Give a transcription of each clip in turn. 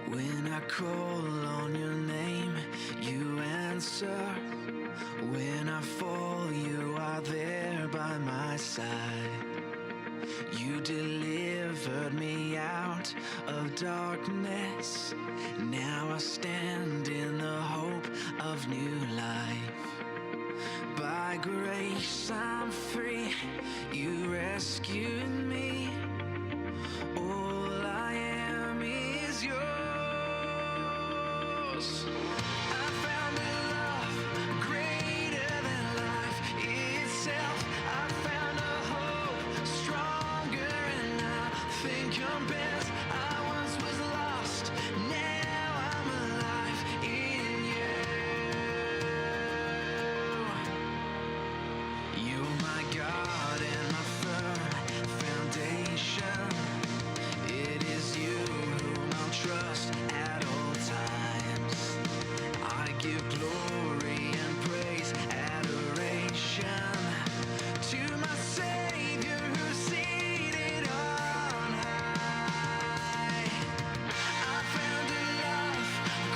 When I call on your name, you answer. When I fall, you are there by my side. You delivered me out of darkness. Now I stand in the hope of new life. By grace I'm free, you rescued me. All I am is yours. I found a love greater than life itself. I found a hope stronger and nothing compares. I once was lost, now I'm alive in you. You're my God and my firm foundation. It is you whom I'll trust at all times. I give glory and praise, adoration to my Savior who's seated on high. I found a love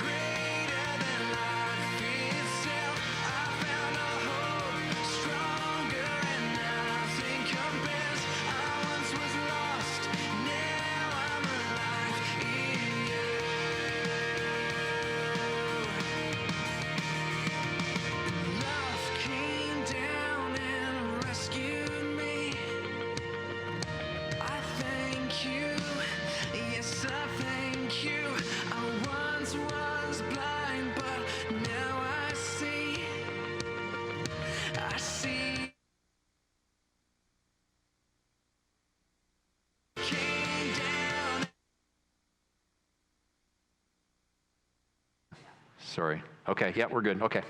greater than life itself. I found a hope stronger and nothing compares. I once was lost, now I'm alive in you. Love came down and rescued me. I thank you, yes I thank you. I once was blind, but now I see. I see. Came down. Sorry. Okay, yeah, we're good. Okay.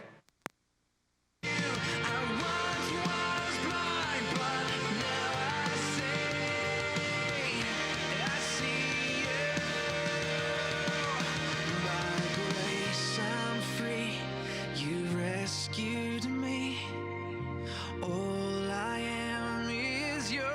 I once was blind, but now I see you. By grace I'm free, you rescued me. All I am is yours.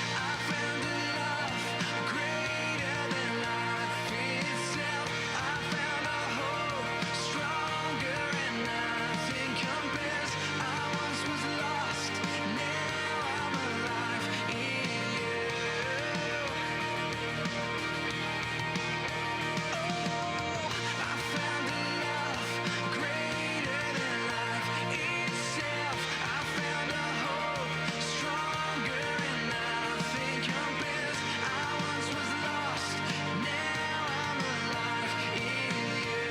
I found a love greater than life itself. I found a hope stronger and nothing compares. I once was lost, now I'm alive in you. I found a love greater than life itself. I found a hope stronger and nothing compares. I once was lost, now I'm alive in you.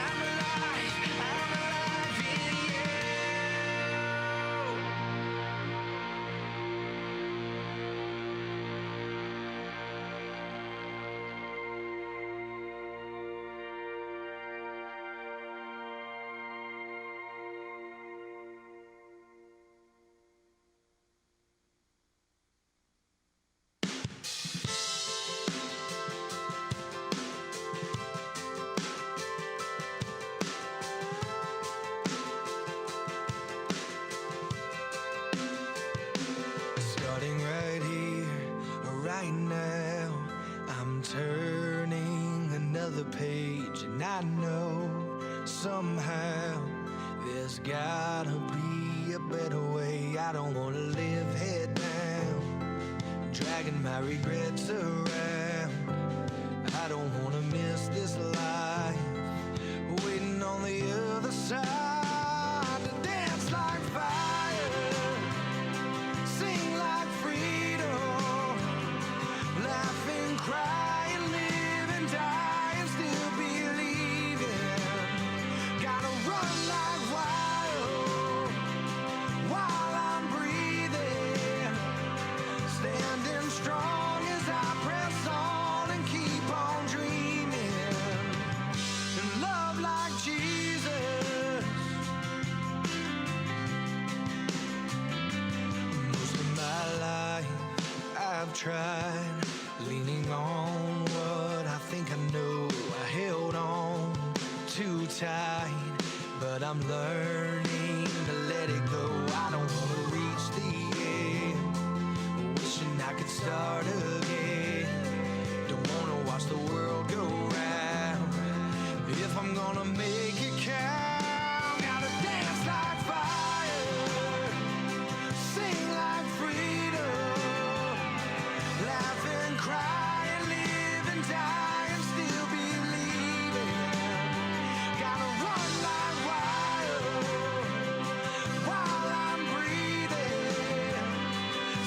I'm alive in you. Starting right here, right now, I'm turning another page, and I know somehow there's gotta be a better way. I don't wanna live head down, dragging my regrets around. I don't wanna miss this life, waiting on the other side to dance like fire, sing like freedom, laughing, crying, live and die and still believing. Gotta run like wild while I'm breathing, standing strong as I press on and keep on dreaming. tried leaning on what I think I know. I held on too tight, but I'm learning to let it go. I don't want to reach the end, wishing I could start again. Don't want to watch the world go round. If I'm gonna make it count, gotta dance like fire, sing like freedom, laugh and cry and live and die and still believing. Gotta run like wild while I'm breathing,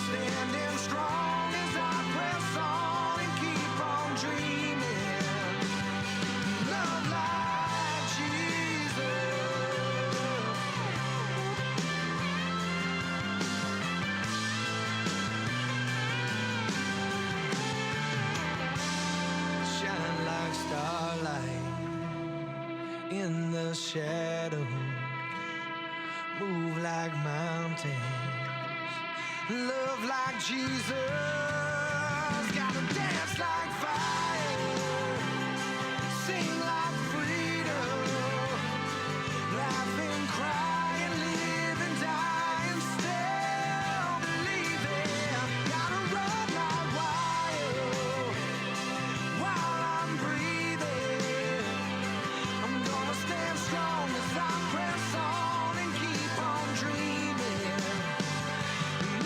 standing strong as I press on and keep on dreaming. Love like Jesus. Shine like starlight in the shadows, move like mountains, love like Jesus. Gotta dance like fire, sing like freedom, laugh and cry and live and die and still believe it. Gotta run like wild while I'm breathing. I'm gonna stand strong as I press on and keep on dreaming.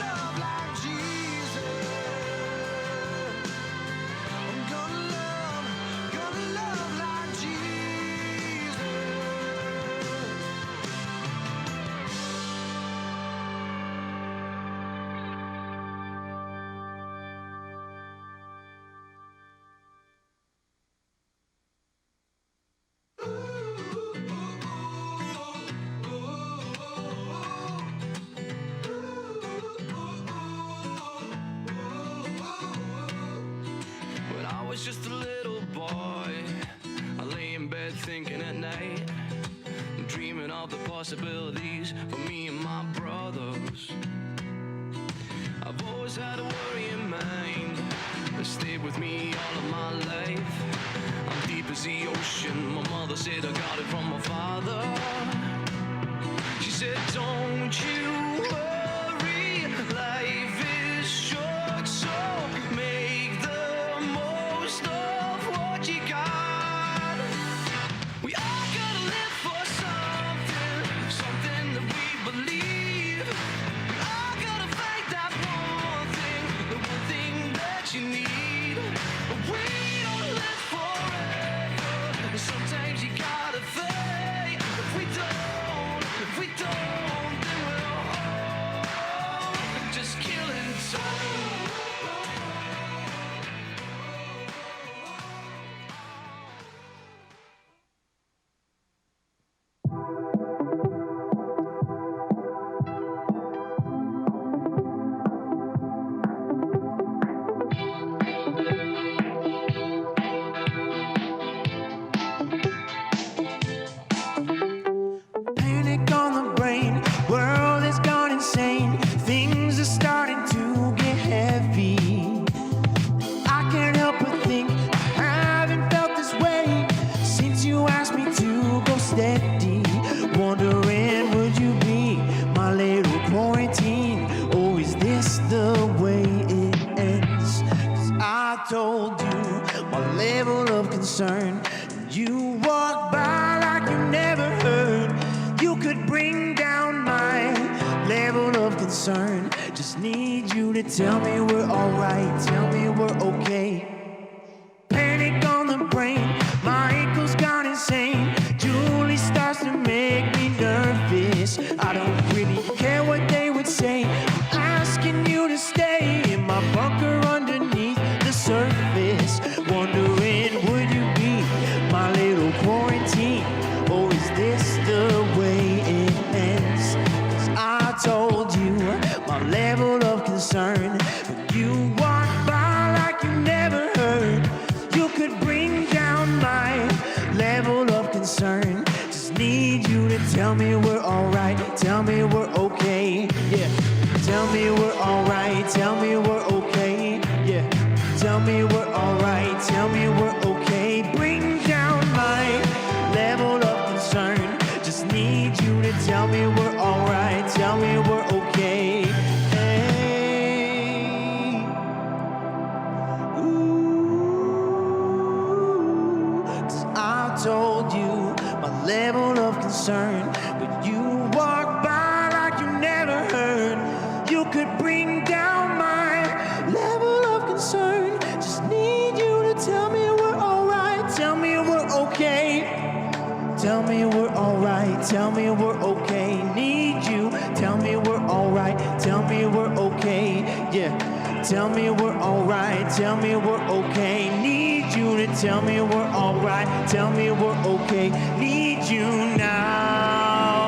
Love like Jesus. I'm gonna love like Jesus. When I was just a little boy, I lay in bed thinking at night, dreaming of the possibilities for me and my brothers. I've always had a worrying mind that stayed with me all of my life. I'm deep as the ocean, my mother said I got it from my father. She said, don't you worry, life is short, so make the most of what you got. We all gotta live for something, something that we believe. We all gotta find that one thing, the one thing that you need. We don't live forever, sometimes you gotta think. If we don't, then we're all just killing time. Panic on the brain, world has gone insane. Things are starting to get heavy. I can't help but think I haven't felt this way since you asked me to go steady. Wondering, would you be my little quarantine, or is this the way it ends? 'Cause I told you my level of concern. You walk by like you never heard. You could bring down my level of concern. Just need you to tell me we're alright, tell me we're okay. Panic on the brain, my ankle's gone insane. Julie starts to make me nervous. I don't really care what they would say. I'm asking you to stay in my bunker underneath the surface. Wondering, would you be my little quarantine, or is this the way it ends? 'Cause I told you my level of concern, but you walk by like you never heard. You could bring down my level of concern. Just need you to tell me we're alright, tell me we're okay. Yeah, tell me we're alright, tell me we're okay. me we're alright, tell me we're okay. Bring down my level of concern. Just need you to tell me we're alright, tell me we're okay. Hey. Ooh. 'Cause I told you my level of concern, but you walk by like you never heard. You could bring down my level of concern. Just need you to tell me we're alright, tell me we're okay. Tell me we're alright, tell me we're okay. Need you, tell me we're alright, tell me we're okay. Yeah, tell me we're alright, tell me we're okay. Need you to tell me we're alright, tell me we're okay. Need you now,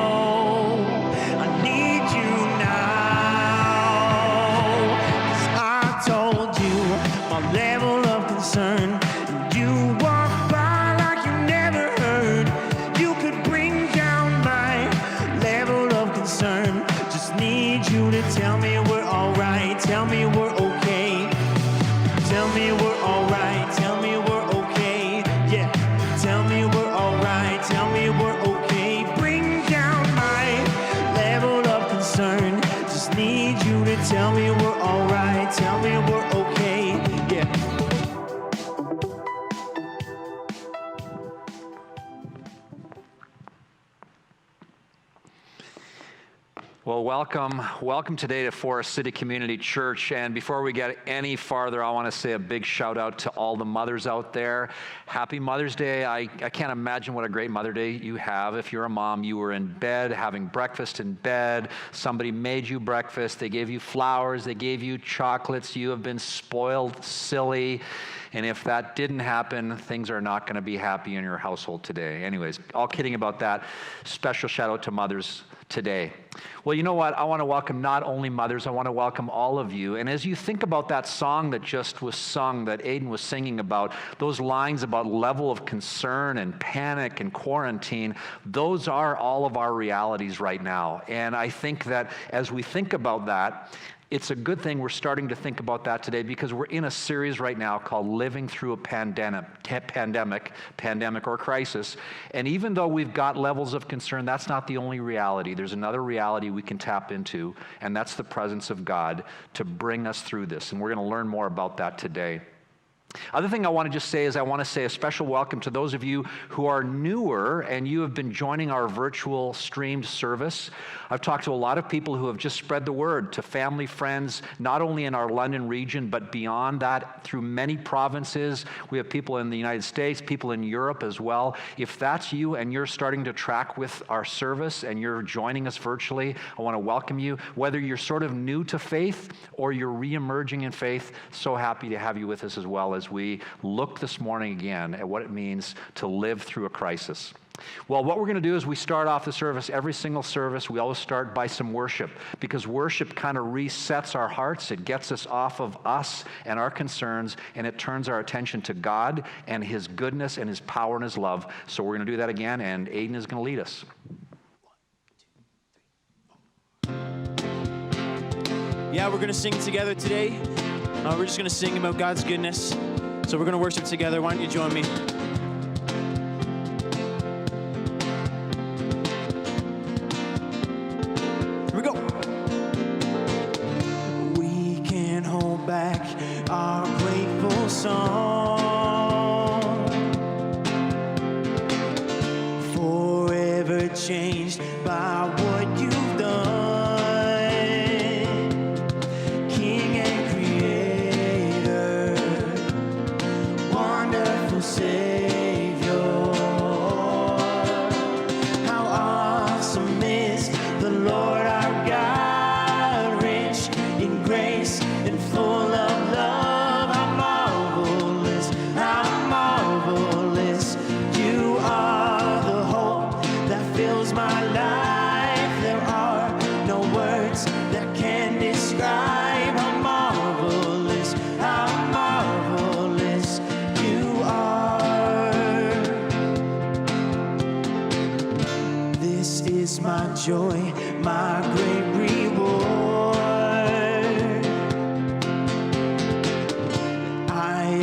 I need you now. 'Cause I told you my level of concern, and you walk by like you never heard. You could bring down my level of concern. Just need you to tell me we're alright, tell me we're okay. Tell me we're alright, tell me we're okay. Yeah, tell me we're alright, tell me we're okay. Bring down my level of concern. Just need you to tell me we're alright, tell me we're okay. Yeah. Well, welcome today to Forest City Community Church. And before we get any farther, I want to say a big shout out to all the mothers out there. Happy Mother's Day. I can't imagine what a great Mother Day you have. If you're a mom, you were in bed, having breakfast in bed. Somebody made you breakfast. They gave you flowers. They gave you chocolates. You have been spoiled, silly. And if that didn't happen, things are not going to be happy in your household today. Anyways, all kidding about that. Special shout out to mothers today. Well, you know what? I want to welcome not only mothers, I want to welcome all of you. And as you think about that song that just was sung, that Aiden was singing about, those lines about level of concern and panic and quarantine, those are all of our realities right now. And I think that as we think about that, it's a good thing we're starting to think about that today, because we're in a series right now called Living Through a Pandemic or Crisis. And even though we've got levels of concern, that's not the only reality. There's another reality we can tap into, and that's the presence of God to bring us through this. And we're going to learn more about that today. Other thing I want to just say is I want to say a special welcome to those of you who are newer and you have been joining our virtual streamed service. I've talked to a lot of people who have just spread the word to family, friends, not only in our London region, but beyond that through many provinces. We have people in the United States, people in Europe as well. If that's you and you're starting to track with our service and you're joining us virtually, I want to welcome you. Whether you're sort of new to faith or you're re-emerging in faith, so happy to have you with us as well as we look this morning again at what it means to live through a crisis. Well, what we're going to do is we start off the service, every single service, we always start by some worship, because worship kind of resets our hearts. It gets us off of us and our concerns, and it turns our attention to God and His goodness and His power and His love. So we're going to do that again, and Aiden is going to lead us. Yeah, we're going to sing together today. We're just going to sing about God's goodness. So we're going to worship together. Why don't you join me? Here we go. We can't hold back our grateful song. Forever changed by what you've done. Savior, how awesome is the Lord our God, rich in grace and full of love. How marvelous, you are the hope that fills my life. There are no words that can describe how marvelous you are. This is my joy, my great reward. I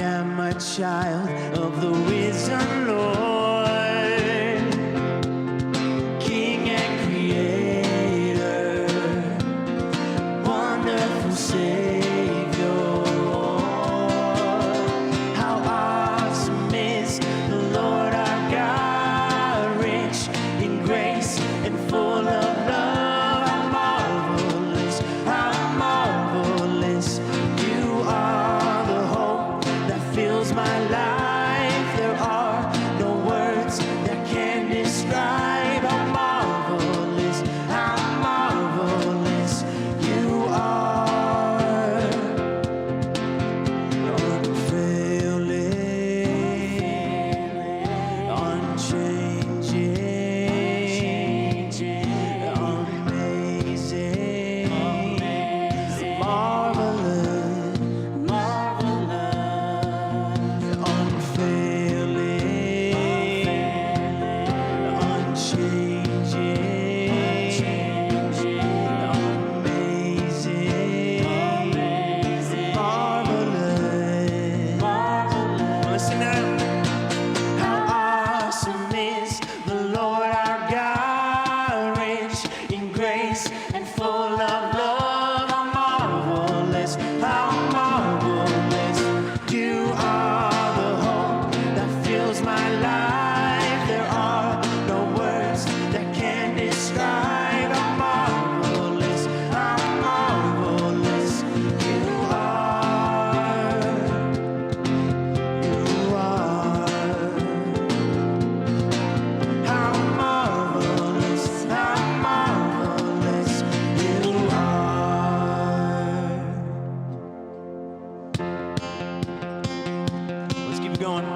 child of the risen Lord, King and Creator, wonderful Savior. How awesome is the Lord our God, rich in grace and full of love. How marvelous, you are the hope that fills my life. There are no words that can describe how marvelous you are. Unfailing, unchanging, amazing, marvelous, unfailing, unchanging, amazing, marvelous. Listen now. How awesome is the Lord our God, rich in grace and full of love. How marvelous, you are the hope that fills my life. There are no words that can describe how marvelous you are. How marvelous you are. Let's keep it going.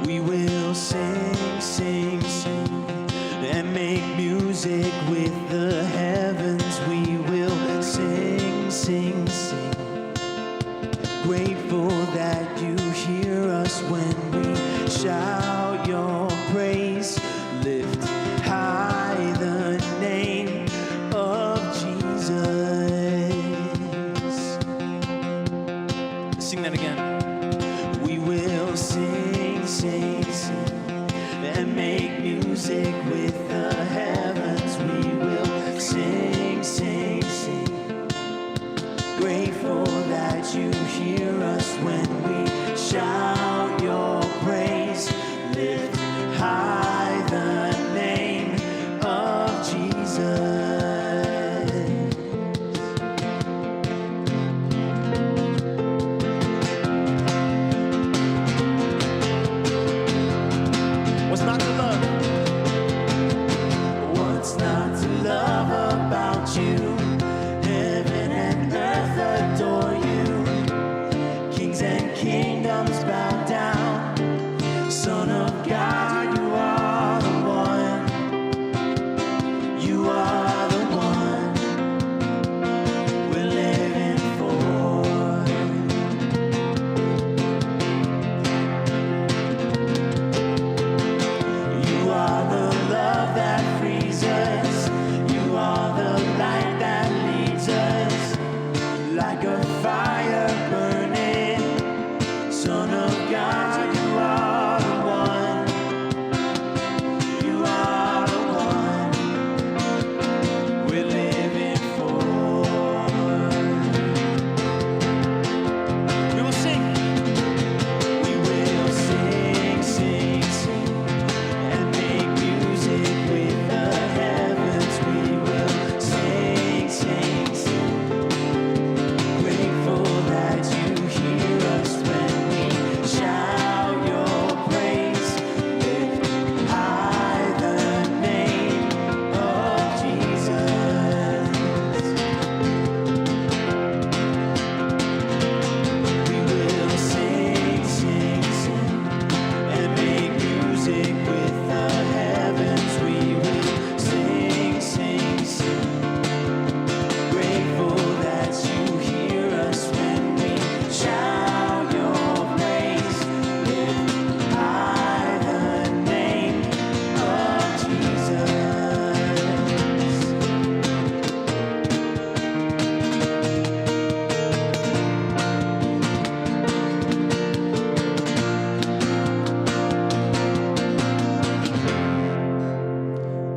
We will sing, sing, sing, and make music with the heavens. We will sing, sing, sing. Grateful that you hear us when we shout your praise. Lift high the name of Jesus. Sing that again. We will sing, sing, sing, and make music with the heavens. We will sing, sing, sing. Grateful that you hear us when we shout your praise. Lift high the name of Jesus. What's not to love?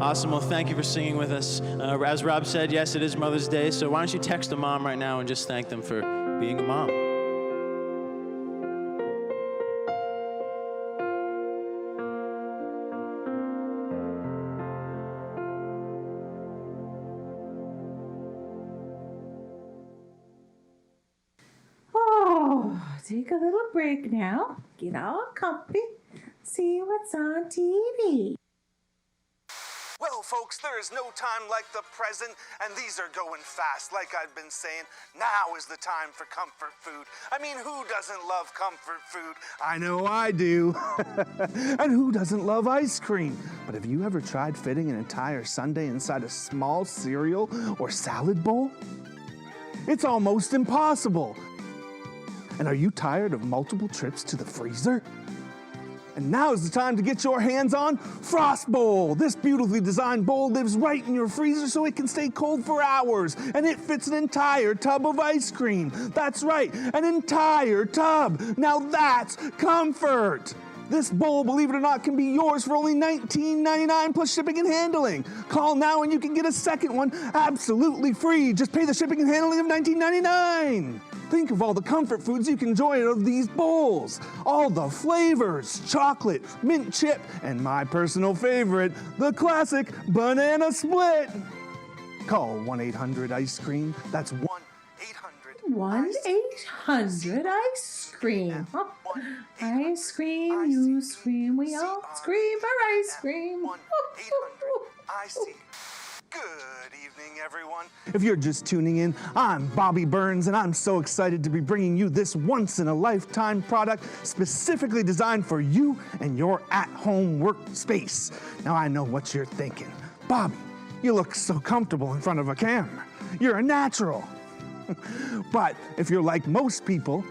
Awesome. Well, thank you for singing with us. As Rob said, yes, it is Mother's Day, so why don't you text a mom right now and just thank them for being a mom. Take a little break now. Get all comfy. See what's on TV. Well, folks, there is no time like the present, and these are going fast. Like I've been saying, now is the time for comfort food. I mean, who doesn't love comfort food? I know I do. And who doesn't love ice cream? But have you ever tried fitting an entire sundae inside a small cereal or salad bowl? It's almost impossible. And are you tired of multiple trips to the freezer? And now is the time to get your hands on Frost Bowl. This beautifully designed bowl lives right in your freezer so it can stay cold for hours. And it fits an entire tub of ice cream. That's right, an entire tub. Now that's comfort. This bowl, believe it or not, can be yours for only $19.99 plus shipping and handling. Call now and you can get a second one absolutely free. Just pay the shipping and handling of $19.99. Think of all the comfort foods you can enjoy out of these bowls. All the flavors, chocolate, mint chip, and my personal favorite, the classic banana split. Call 1-800-ICE-CREAM. That's 1-800 ice cream. Ice cream, you scream, we all scream for ice cream. 1-800-ICE. Good evening, everyone. If you're just tuning in, I'm Bobby Burns, and I'm so excited to be bringing you this once-in-a-lifetime product specifically designed for you and your at-home workspace. Now, I know what you're thinking. Bobby, you look so comfortable in front of a camera. You're a natural. But if you're like most people,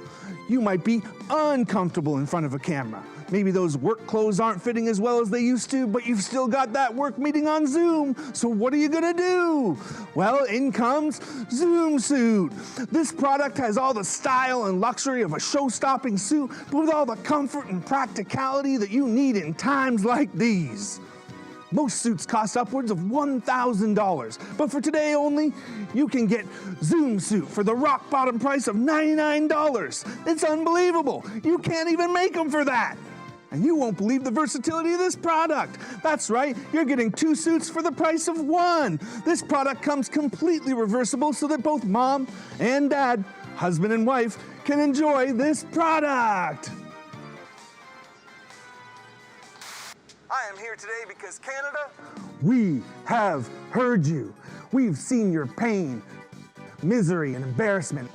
you might be uncomfortable in front of a camera. Maybe those work clothes aren't fitting as well as they used to, but you've still got that work meeting on Zoom. So what are you gonna do? Well, in comes Zoom Suit. This product has all the style and luxury of a show-stopping suit, but with all the comfort and practicality that you need in times like these. Most suits cost upwards of $1,000, but for today only, you can get Zoom Suit for the rock-bottom price of $99. It's unbelievable. You can't even make them for that. And you won't believe the versatility of this product. That's right, you're getting 2 suits for the price of 1. This product comes completely reversible so that both mom and dad, husband and wife, can enjoy this product. I am here today because Canada, We have heard you. We've seen your pain, misery, and embarrassment,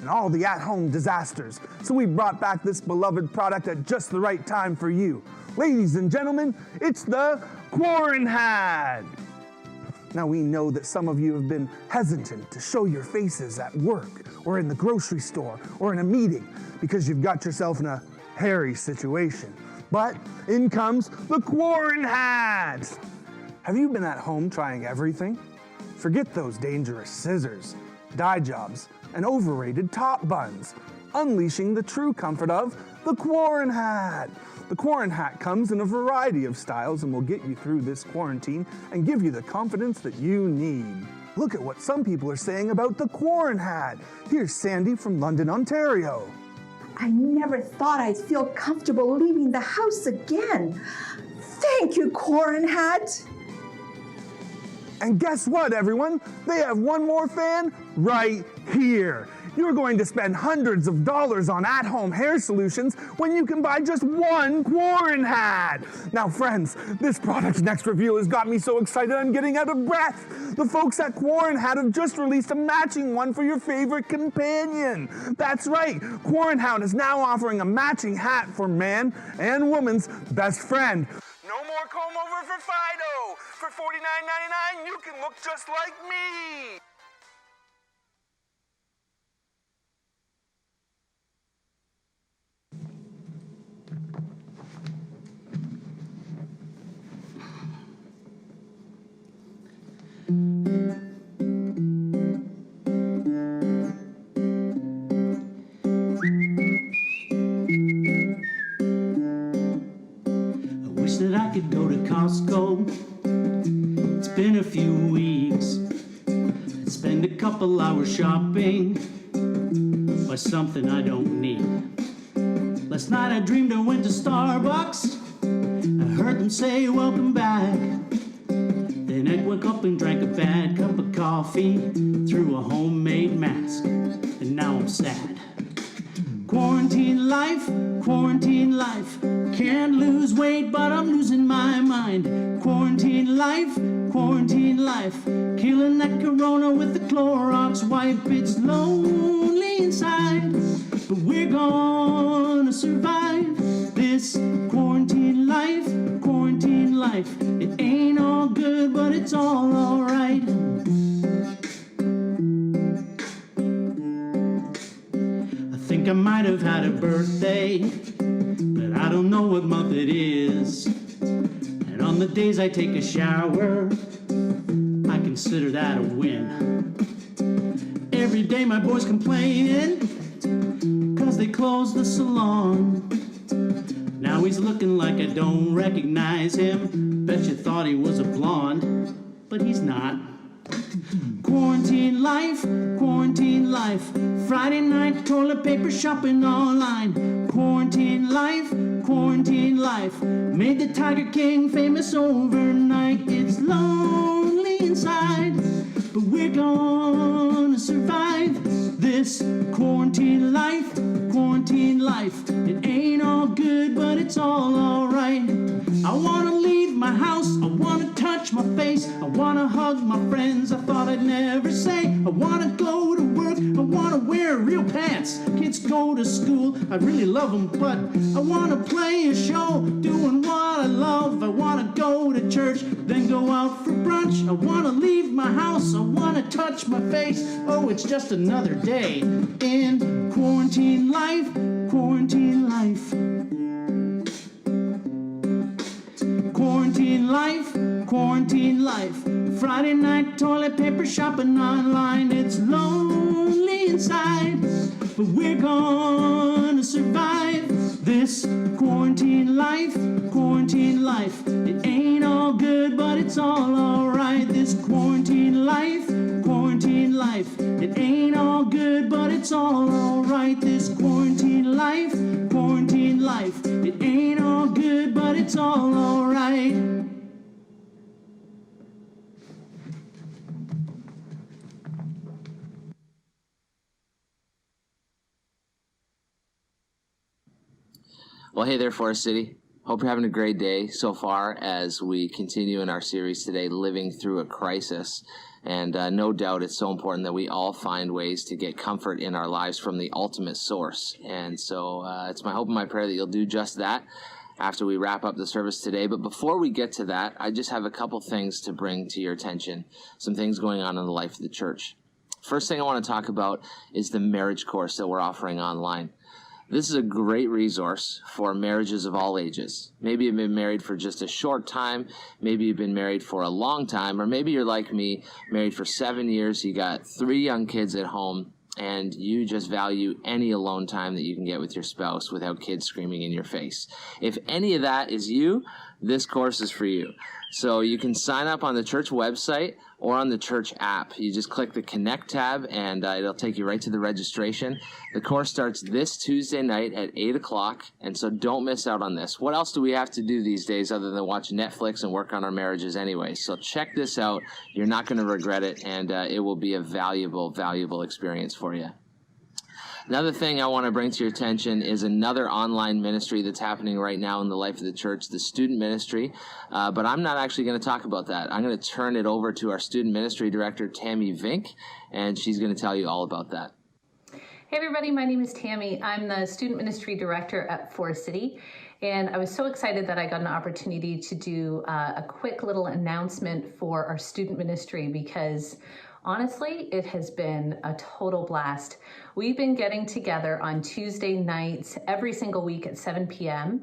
and all the at-home disasters. So we brought back this beloved product at just the right time for you. Ladies and gentlemen, it's the Quarren Hat. Now we know that some of you have been hesitant to show your faces at work or in the grocery store or in a meeting because you've got yourself in a hairy situation. But in comes the Quarren Hat. Have you been at home trying everything? Forget those dangerous scissors, dye jobs, and overrated top buns. Unleashing the true comfort of the Quarren Hat. The Quarren Hat comes in a variety of styles and will get you through this quarantine and give you the confidence that you need. Look at what some people are saying about the Quarren Hat. Here's Sandy from London, Ontario. I never thought I'd feel comfortable leaving the house again. Thank you, Quarren Hat. And guess what, everyone? They have one more fan right here. You're going to spend hundreds of dollars on at-home hair solutions when you can buy just one Quarren Hat. Now, friends, this product's next review has got me so excited I'm getting out of breath. The folks at Quarren Hat have just released a matching one for your favorite companion. That's right, Quarren Hat is now offering a matching hat for man and woman's best friend. no more comb over for Fido. For $49.99, you can look just like me. I wish that I could go to Costco been a few weeks. Spend a couple hours shopping for something I don't need. Last night I dreamed I went to Starbucks. I heard them say welcome back. Then I woke up and drank a bad cup of coffee through a homemade mask. And now I'm sad. Quarantine life, quarantine life. Can't lose weight, but I'm losing my mind. Quarantine life, quarantine life. Killing that corona with the Clorox wipe. It's lonely inside, but we're gonna survive this quarantine life, quarantine life. It ain't all good, but it's all alright. I think I might have had a birthday, but I don't know what month it is. And on the days I take a shower, I consider that a win. Every day my boy's complaining, cause they closed the salon. Now he's looking like I don't recognize him. Bet you thought he was a blonde, but he's not. Quarantine life, quarantine life. Friday night toilet paper shopping online. Quarantine life, quarantine life. Made the Tiger King famous overnight. It's lonely inside, but we're gonna survive this quarantine life, quarantine life. It ain't all good, but it's all alright. I wanna leave my house, I wanna touch my face, I wanna hug my friends I thought I'd never say. I wanna go to work, I wanna wear real pants. Kids go to school, I really love them, but I wanna play a show, doing what I love. I wanna go to church, then go out for brunch. I wanna leave my house, I wanna touch my face. Oh, it's just another day in quarantine life, quarantine life. Quarantine life, quarantine life. Friday night toilet paper shopping online. It's lonely inside, but we're gonna survive this quarantine life, quarantine life. It ain't all good, but it's all alright. This quarantine life, quarantine life. It ain't all good, but it's all alright. This quarantine life, quarantine life. It ain't all good, but it's all alright. Well, hey there, Forest City. Hope you're having a great day so far as we continue in our series today, Living Through a Crisis. And no doubt it's so important that we all find ways to get comfort in our lives from the ultimate source. And so it's my hope and my prayer that you'll do just that after we wrap up the service today. But before we get to that, I just have a couple things to bring to your attention, some things going on in the life of the church. First thing I want to talk about is the marriage course that we're offering online. This is a great resource for marriages of all ages. Maybe you've been married for just a short time, maybe you've been married for a long time, or maybe you're like me, married for 7 years, you got 3 young kids at home, and you just value any alone time that you can get with your spouse without kids screaming in your face. If any of that is you, this course is for you. So you can sign up on the church website or on the church app. You just click the Connect tab, and it'll take you right to the registration. The course starts this Tuesday night at 8 o'clock, and so don't miss out on this. What else do we have to do these days other than watch Netflix and work on our marriages anyway? So check this out. You're not going to regret it, and it will be a valuable, valuable experience for you. Another thing I want to bring to your attention is another online ministry that's happening right now in the life of the church, the student ministry. But I'm not actually going to talk about that. I'm going to turn it over to our student ministry director, Tammy Vink, and she's going to tell you all about that. Hey everybody, my name is Tammy. I'm the student ministry director at Forest City, and I was so excited that I got an opportunity to do a quick little announcement for our student ministry, because Honestly, it has been a total blast. We've been getting together on Tuesday nights every single week at 7 p.m.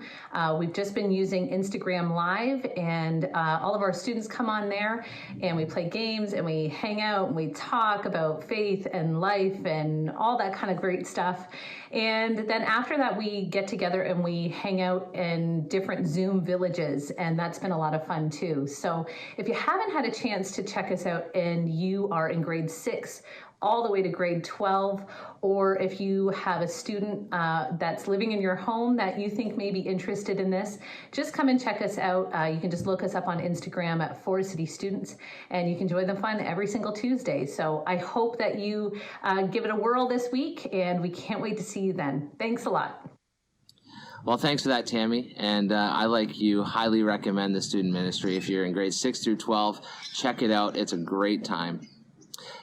We've just been using Instagram Live, and all of our students come on there, and we play games, and we hang out, and we talk about faith and life and all that kind of great stuff. And then after that, we get together and we hang out in different Zoom villages, and that's been a lot of fun too. So if you haven't had a chance to check us out and you are in grade 6 all the way to grade 12, or if you have a student that's living in your home that you think may be interested in this, just come and check us out. You can just look us up on Instagram at Forest City Students, and you can join the fun every single Tuesday. So I hope that you give it a whirl this week, and we can't wait to see you then. Thanks a lot. Well, thanks for that, Tammy. And I, like you, highly recommend the student ministry. If you're in grades 6 through 12, check it out. It's a great time.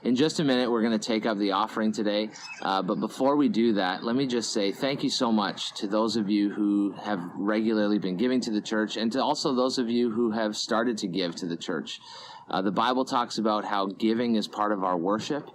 In just a minute, we're going to take up the offering today. But before we do that, let me just say thank you so much to those of you who have regularly been giving to the church, and to also those of you who have started to give to the church. The Bible talks about how giving is part of our worship,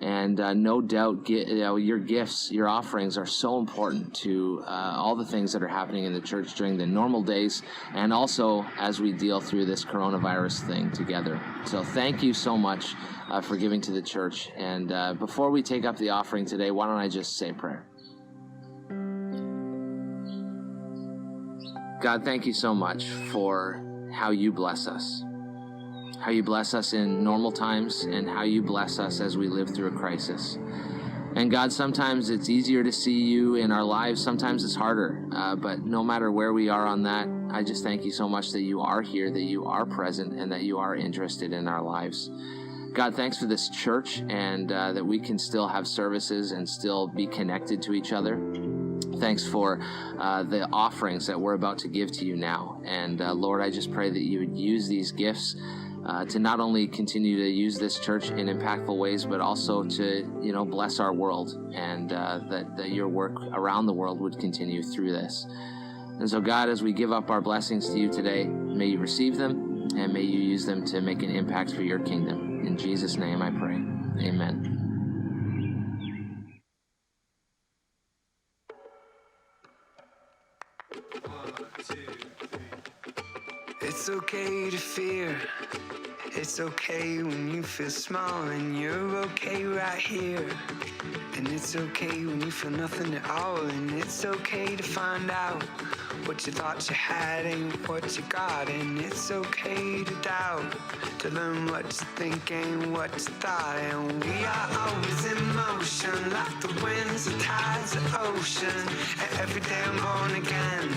and no doubt your gifts, your offerings are so important to all the things that are happening in the church during the normal days, and also as we deal through this coronavirus thing together. So thank you so much for giving to the church. And before we take up the offering today, why don't I just say a prayer? God, thank you so much for how you bless us. How you bless us in normal times, and how you bless us as we live through a crisis. And God, sometimes it's easier to see you in our lives, sometimes it's harder, but no matter where we are on that, I just thank you so much that you are here, that you are present, and that you are interested in our lives. God, thanks for this church, and that we can still have services and still be connected to each other. Thanks for the offerings that we're about to give to you now. And Lord, I just pray that you would use these gifts to not only continue to use this church in impactful ways, but also to, bless our world, and that your work around the world would continue through this. And so, God, as we give up our blessings to you today, may you receive them, and may you use them to make an impact for your kingdom. In Jesus' name I pray. Amen. It's okay to fear. It's okay when you feel small, and you're okay right here. And it's okay when you feel nothing at all, and it's okay to find out what you thought you had ain't what you got. And it's okay to doubt, to learn what you think ain't what you thought. And we are always in motion, like the winds, the tides, the ocean. And every day I'm born again.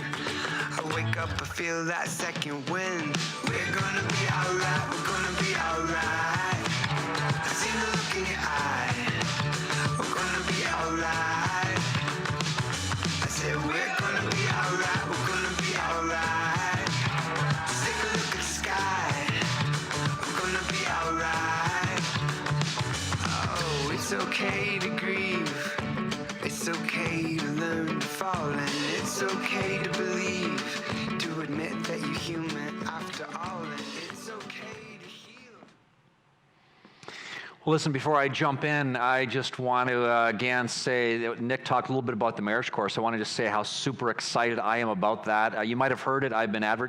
I wake up, I feel that second wind. We're gonna be alright, we're gonna be alright. I see the look in your eye. We're gonna be alright. I said we're gonna be alright, we're gonna be alright. Just take a look at the sky. We're gonna be alright. Oh, it's okay to grieve. It's okay to learn to fall, and it's okay to believe, to admit that you're human after all, and it's okay to heal. Well, listen, before I jump in, I just want to again say that Nick talked a little bit about the marriage course. I want to just say how super excited I am about that. You might have heard it.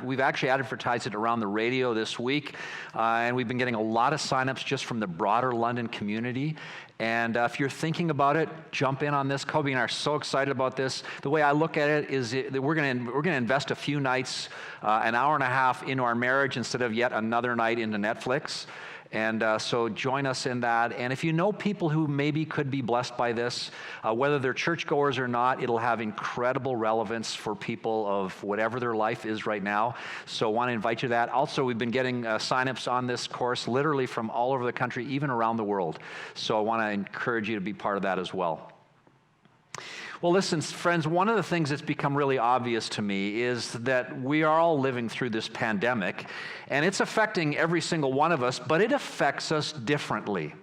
We've actually advertised it around the radio this week, and we've been getting a lot of signups just from the broader London community. And if you're thinking about it, jump in on this. Kobe and I are so excited about this. The way I look at it is that we're going to invest a few nights, an hour and a half into our marriage instead of yet another night into Netflix. And so join us in that. And if you know people who maybe could be blessed by this, whether they're churchgoers or not, it'll have incredible relevance for people of whatever their life is right now. So I want to invite you to that. Also, we've been getting signups on this course literally from all over the country, even around the world. So I want to encourage you to be part of that as well. Well, listen, friends, one of the things that's become really obvious to me is that we are all living through this pandemic, and it's affecting every single one of us, but it affects us differently.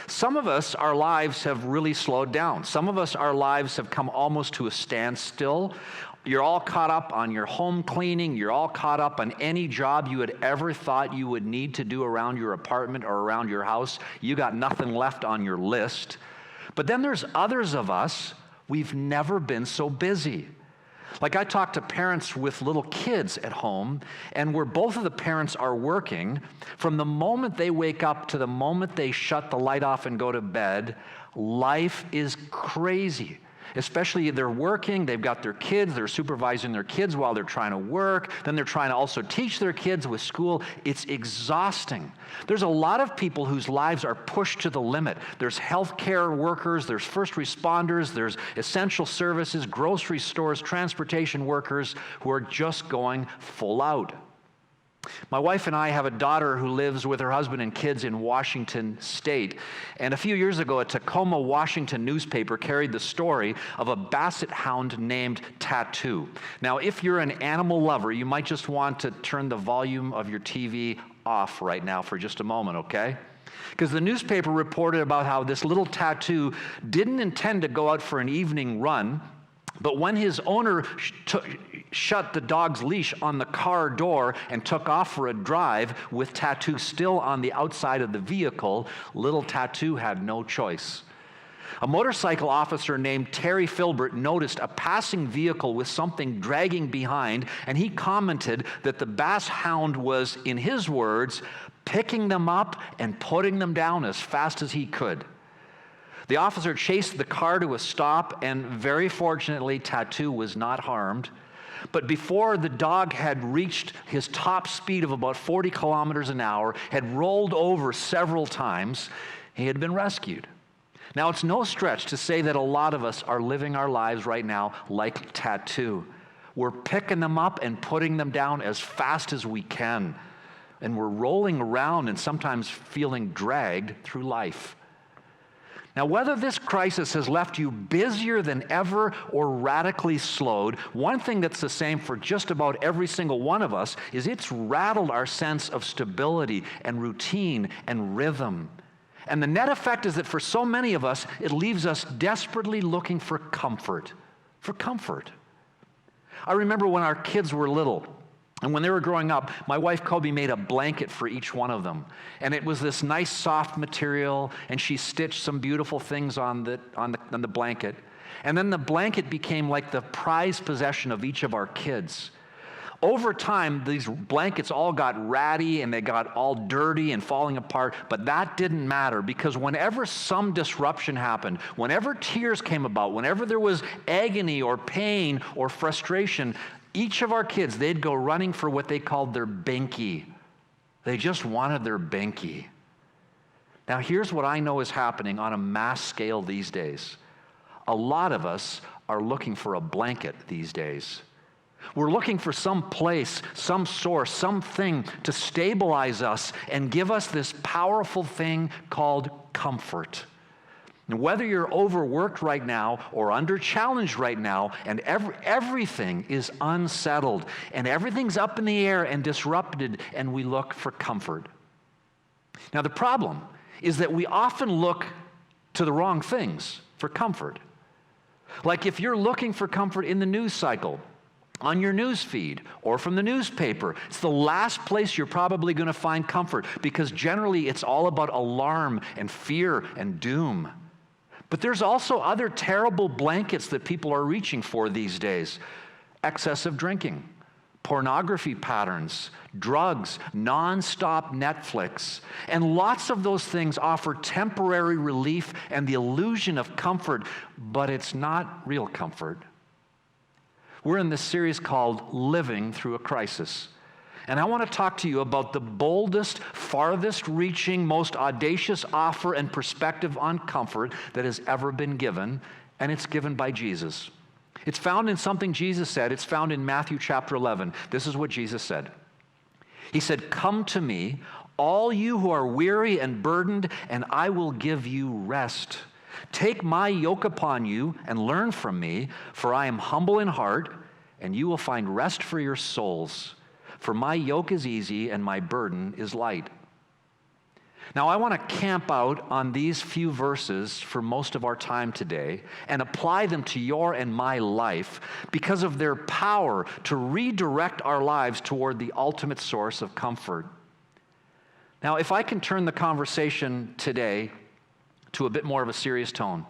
Some of us, our lives have really slowed down. Some of us, our lives have come almost to a standstill. You're all caught up on your home cleaning. You're all caught up on any job you had ever thought you would need to do around your apartment or around your house. You got nothing left on your list. But then there's others of us, we've never been so busy. Like I talk to parents with little kids at home, and where both of the parents are working, from the moment they wake up to the moment they shut the light off and go to bed, life is crazy. Especially they're working, they've got their kids, they're supervising their kids while they're trying to work, then they're trying to also teach their kids with school. It's exhausting. There's a lot of people whose lives are pushed to the limit. There's healthcare workers, there's first responders, there's essential services, grocery stores, transportation workers who are just going full out. My wife and I have a daughter who lives with her husband and kids in Washington State. And a few years ago, a Tacoma, Washington newspaper carried the story of a basset hound named Tattoo. Now, if you're an animal lover, you might just want to turn the volume of your TV off right now for just a moment, okay? Because the newspaper reported about how this little Tattoo didn't intend to go out for an evening run, but when his owner shut the dog's leash on the car door and took off for a drive with Tattoo still on the outside of the vehicle, little Tattoo had no choice. A motorcycle officer named Terry Filbert noticed a passing vehicle with something dragging behind, and he commented that the Bass Hound was, in his words, picking them up and putting them down as fast as he could. The officer chased the car to a stop, and very fortunately, Tattoo was not harmed. But before the dog had reached his top speed of about 40 kilometers an hour, had rolled over several times, he had been rescued. Now, it's no stretch to say that a lot of us are living our lives right now like Tattoo. We're picking them up and putting them down as fast as we can. And we're rolling around and sometimes feeling dragged through life. Now, whether this crisis has left you busier than ever or radically slowed, one thing that's the same for just about every single one of us is it's rattled our sense of stability and routine and rhythm. And the net effect is that for so many of us, it leaves us desperately looking for comfort. For comfort. I remember when our kids were little, and when they were growing up, my wife Kobe made a blanket for each one of them. And it was this nice soft material, and she stitched some beautiful things on the blanket. And then the blanket became like the prized possession of each of our kids. Over time, these blankets all got ratty and they got all dirty and falling apart, but that didn't matter because whenever some disruption happened, whenever tears came about, whenever there was agony or pain or frustration, each of our kids, they'd go running for what they called their binky. They just wanted their binky. Now, here's what I know is happening on a mass scale these days. A lot of us are looking for a blanket these days. We're looking for some place, some source, something to stabilize us and give us this powerful thing called comfort. And whether you're overworked right now or under challenge right now, and everything is unsettled, and everything's up in the air and disrupted, and we look for comfort. Now, the problem is that we often look to the wrong things for comfort. Like if you're looking for comfort in the news cycle, on your news feed, or from the newspaper, it's the last place you're probably going to find comfort because generally it's all about alarm and fear and doom. But there's also other terrible blankets that people are reaching for these days. Excessive drinking, pornography patterns, drugs, nonstop Netflix. And lots of those things offer temporary relief and the illusion of comfort, but it's not real comfort. We're in this series called Living Through a Crisis. And I want to talk to you about the boldest, farthest reaching, most audacious offer and perspective on comfort that has ever been given, and it's given by Jesus. It's found in something Jesus said. It's found in Matthew chapter 11. This is what Jesus said. He said, "Come to me, all you who are weary and burdened, and I will give you rest. Take my yoke upon you and learn from me, for I am humble in heart, and you will find rest for your souls. For my yoke is easy and my burden is light." Now, I want to camp out on these few verses for most of our time today and apply them to your and my life because of their power to redirect our lives toward the ultimate source of comfort. Now, if I can turn the conversation today to a bit more of a serious tone,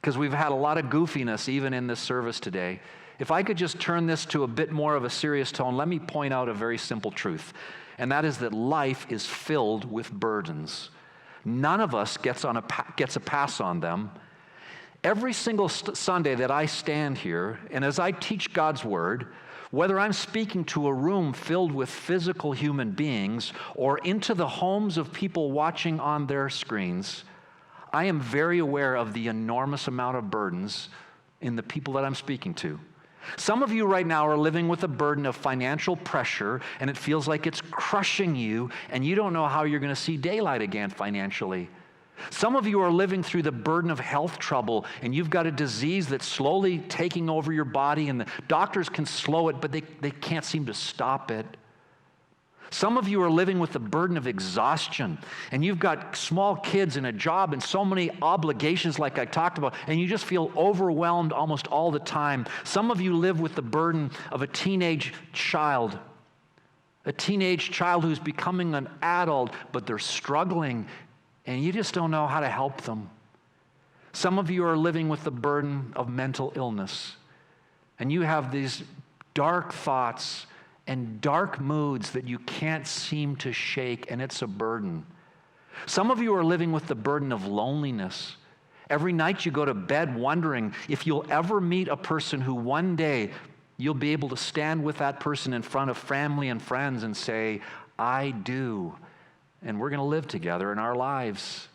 because we've had a lot of goofiness even in this service today, if I could just turn this to a bit more of a serious tone, let me point out a very simple truth. And that is that life is filled with burdens. None of us gets a pass on them. Every single Sunday that I stand here, and as I teach God's Word, whether I'm speaking to a room filled with physical human beings or into the homes of people watching on their screens, I am very aware of the enormous amount of burdens in the people that I'm speaking to. Some of you right now are living with a burden of financial pressure, and it feels like it's crushing you, and you don't know how you're going to see daylight again financially. Some of you are living through the burden of health trouble, and you've got a disease that's slowly taking over your body, and the doctors can slow it, but they can't seem to stop it. Some of you are living with the burden of exhaustion, and you've got small kids and a job and so many obligations like I talked about, and you just feel overwhelmed almost all the time. Some of you live with the burden of a teenage child who's becoming an adult, but they're struggling, and you just don't know how to help them. Some of you are living with the burden of mental illness, and you have these dark thoughts and dark moods that you can't seem to shake, and it's a burden. Some of you are living with the burden of loneliness. Every night you go to bed wondering if you'll ever meet a person who one day you'll be able to stand with that person in front of family and friends and say, I do, and we're going to live together in our lives.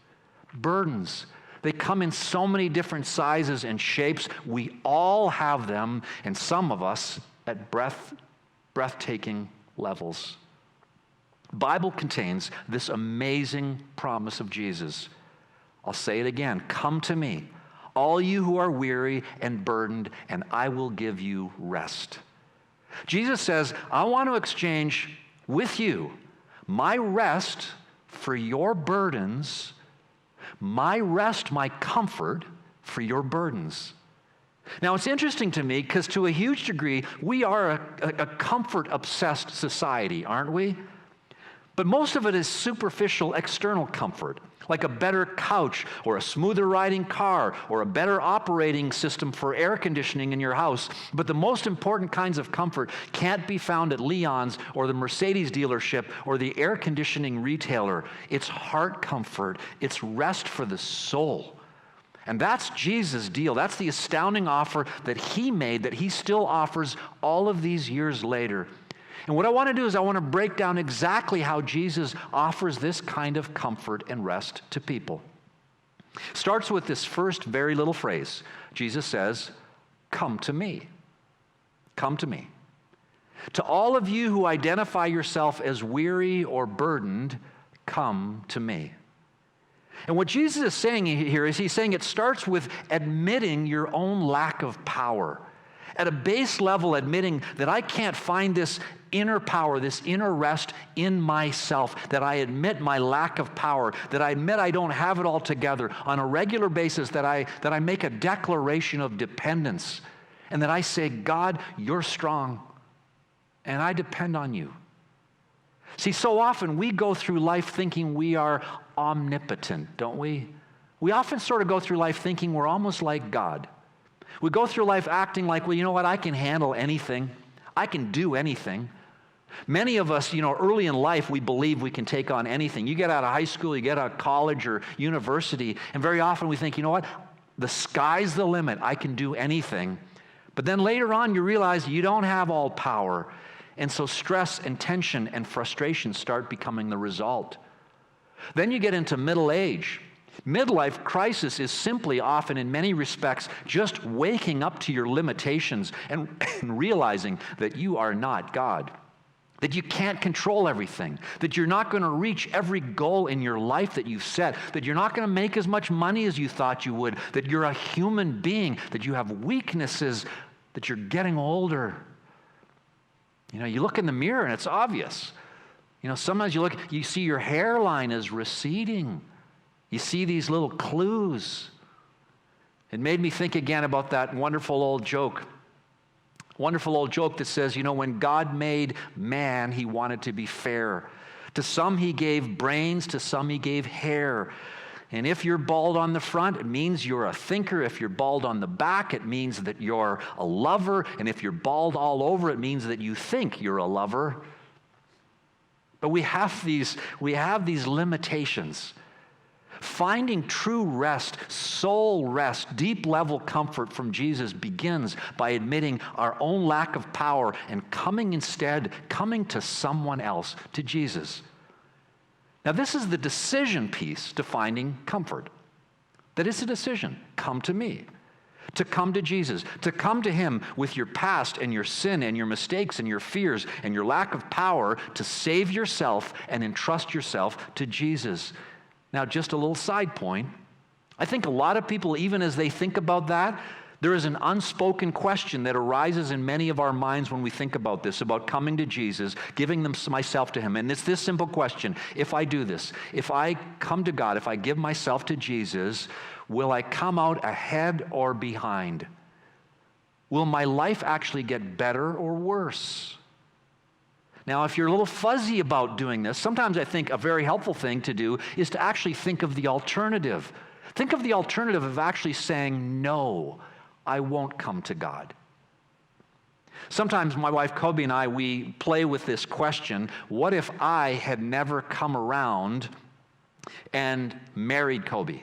Burdens. They come in so many different sizes and shapes. We all have them, and some of us at breathtaking levels. The Bible contains this amazing promise of Jesus. I'll say it again. Come to me, all you who are weary and burdened, and I will give you rest. Jesus says, I want to exchange with you my rest for your burdens, my rest, my comfort for your burdens. Now, it's interesting to me because to a huge degree, we are a comfort-obsessed society, aren't we? But most of it is superficial external comfort, like a better couch or a smoother riding car or a better operating system for air conditioning in your house. But the most important kinds of comfort can't be found at Leon's or the Mercedes dealership or the air conditioning retailer. It's heart comfort. It's rest for the soul. And that's Jesus' deal. That's the astounding offer that he made, that he still offers all of these years later. And what I want to do is I want to break down exactly how Jesus offers this kind of comfort and rest to people. Starts with this first very little phrase. Jesus says, come to me. Come to me. To all of you who identify yourself as weary or burdened, come to me. And what Jesus is saying here is he's saying it starts with admitting your own lack of power. At a base level, admitting that I can't find this inner power, this inner rest in myself, that I admit my lack of power, that I admit I don't have it all together on a regular basis, that I make a declaration of dependence, and that I say, God, you're strong, and I depend on you. See, so often we go through life thinking we are omnipotent, don't we? We often sort of go through life thinking we're almost like God. We go through life acting like, well, you know what, I can handle anything. I can do anything. Many of us, early in life, we believe we can take on anything. You get out of high school, you get out of college or university, and very often we think, you know what, the sky's the limit. I can do anything. But then later on, you realize you don't have all power. And so stress and tension and frustration start becoming the result. Then you get into middle age. Midlife crisis is simply often, in many respects, just waking up to your limitations and realizing that you are not God, that you can't control everything, that you're not going to reach every goal in your life that you've set, that you're not going to make as much money as you thought you would, that you're a human being, that you have weaknesses, that you're getting older. You look in the mirror and it's obvious. You know, sometimes you look, you see your hairline is receding. You see these little clues. It made me think again about that wonderful old joke that says, you know, when God made man, he wanted to be fair. To some he gave brains, to some he gave hair. And if you're bald on the front, it means you're a thinker. If you're bald on the back, it means that you're a lover. And if you're bald all over, it means that you think you're a lover. But we have these limitations. Finding true rest, soul rest, deep level comfort from Jesus begins by admitting our own lack of power and coming to someone else, to Jesus. Now, this is the decision piece to finding comfort. That is a decision. Come to me. To come to Jesus. To come to him with your past and your sin and your mistakes and your fears and your lack of power to save yourself and entrust yourself to Jesus. Now, just a little side point. I think a lot of people, even as they think about that, there is an unspoken question that arises in many of our minds when we think about this, about coming to Jesus, giving myself to him. And it's this simple question: if I do this, if I come to God, if I give myself to Jesus, will I come out ahead or behind? Will my life actually get better or worse? Now, if you're a little fuzzy about doing this, sometimes I think a very helpful thing to do is to actually think of the alternative. Think of the alternative of actually saying, no, I won't come to God. Sometimes my wife Kobe and I, we play with this question: what if I had never come around and married Kobe?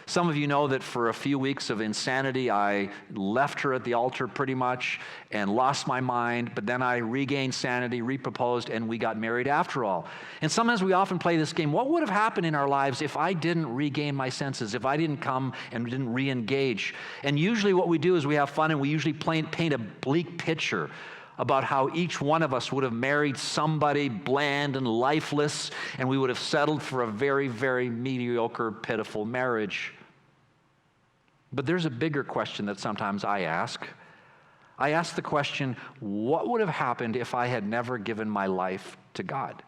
Some of you know that for a few weeks of insanity, I left her at the altar pretty much and lost my mind, but then I regained sanity, reproposed, and we got married after all. And sometimes we often play this game: what would have happened in our lives if I didn't regain my senses, if I didn't come and didn't re-engage? And usually what we do is we have fun, and we usually paint a bleak picture about how each one of us would have married somebody bland and lifeless, and we would have settled for a very, very mediocre, pitiful marriage. But there's a bigger question that sometimes I ask. I ask the question, what would have happened if I had never given my life to God?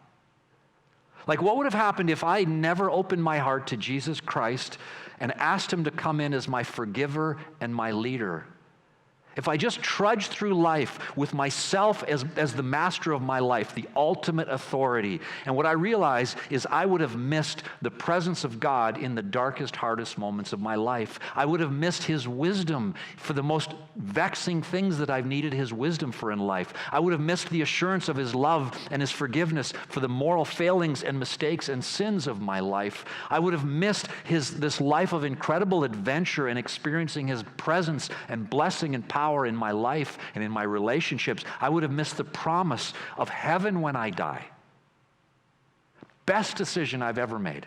Like, what would have happened if I never opened my heart to Jesus Christ and asked him to come in as my forgiver and my leader? If I just trudged through life with myself as the master of my life, the ultimate authority, and what I realize is I would have missed the presence of God in the darkest, hardest moments of my life. I would have missed his wisdom for the most vexing things that I've needed his wisdom for in life. I would have missed the assurance of his love and his forgiveness for the moral failings and mistakes and sins of my life. I would have missed this life of incredible adventure and experiencing his presence and blessing and power in my life and in my relationships. I would have missed the promise of heaven when I die. Best decision I've ever made.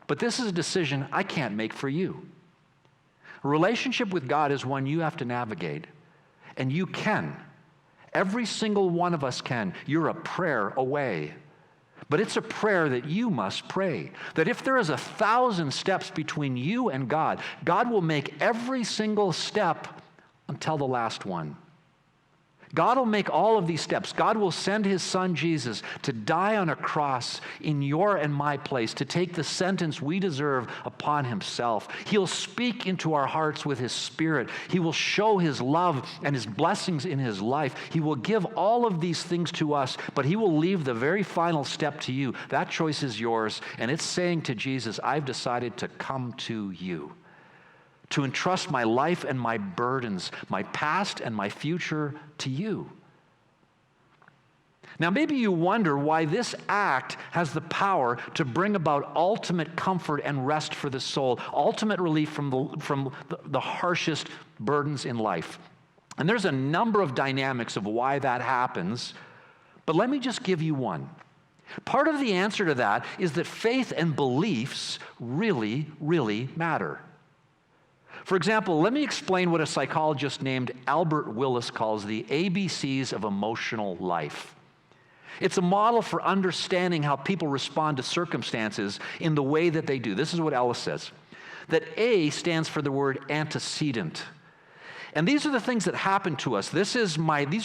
But this is a decision I can't make for you. A relationship with God is one you have to navigate, and you can. Every single one of us can. You're a prayer away. But it's a prayer that you must pray. That if there is 1,000 steps between you and God, God will make every single step until the last one. God will make all of these steps. God will send his son Jesus to die on a cross in your and my place, to take the sentence we deserve upon himself. He'll speak into our hearts with his Spirit. He will show his love and his blessings in his life. He will give all of these things to us, but he will leave the very final step to you. That choice is yours, and it's saying to Jesus, I've decided to come to you, to entrust my life and my burdens, my past and my future to you. Now, maybe you wonder why this act has the power to bring about ultimate comfort and rest for the soul, ultimate relief from the harshest burdens in life. And there's a number of dynamics of why that happens, but let me just give you one. Part of the answer to that is that faith and beliefs really, really matter. For example, let me explain what a psychologist named Albert Willis calls the ABCs of emotional life. It's a model for understanding how people respond to circumstances in the way that they do. This is what Ellis says, that A stands for the word antecedent. And these are the things that happen to us. These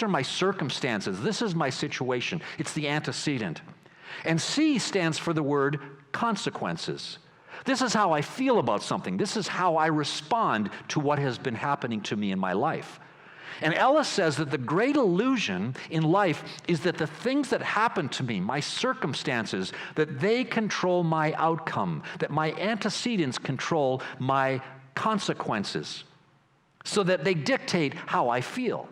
are my circumstances. This is my situation. It's the antecedent. And C stands for the word consequences. This is how I feel about something. This is how I respond to what has been happening to me in my life. And Ellis says that the great illusion in life is that the things that happen to me, my circumstances, that they control my outcome, that my antecedents control my consequences, so that they dictate how I feel.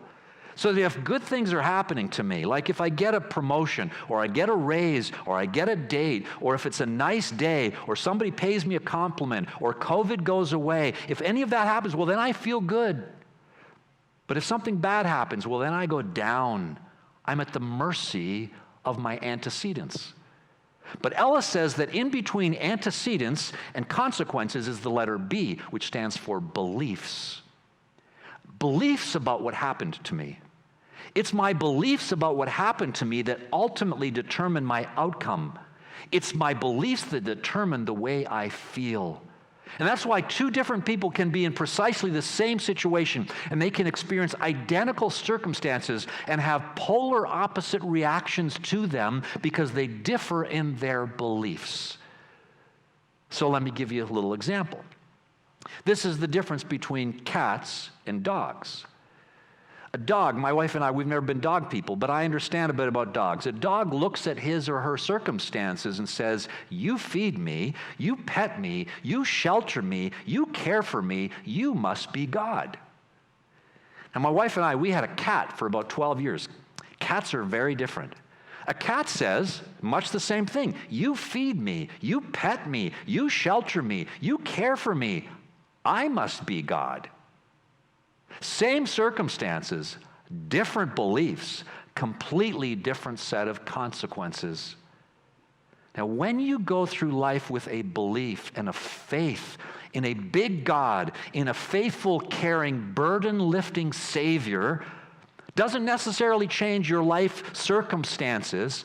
So that if good things are happening to me, like if I get a promotion, or I get a raise, or I get a date, or if it's a nice day, or somebody pays me a compliment, or COVID goes away, if any of that happens, well, then I feel good. But if something bad happens, well, then I go down. I'm at the mercy of my antecedents. But Ellis says that in between antecedents and consequences is the letter B, which stands for beliefs. Beliefs about what happened to me. It's my beliefs about what happened to me that ultimately determine my outcome. It's my beliefs that determine the way I feel. And that's why two different people can be in precisely the same situation, and they can experience identical circumstances and have polar opposite reactions to them because they differ in their beliefs. So let me give you a little example. This is the difference between cats and dogs. A dog, my wife and I, we've never been dog people, but I understand a bit about dogs. A dog looks at his or her circumstances and says, you feed me, you pet me, you shelter me, you care for me, you must be God. Now, my wife and I, we had a cat for about 12 years. Cats are very different. A cat says much the same thing. You feed me, you pet me, you shelter me, you care for me. I must be God. Same circumstances, different beliefs, completely different set of consequences. Now, when you go through life with a belief and a faith in a big God, in a faithful, caring, burden-lifting Savior, doesn't necessarily change your life circumstances.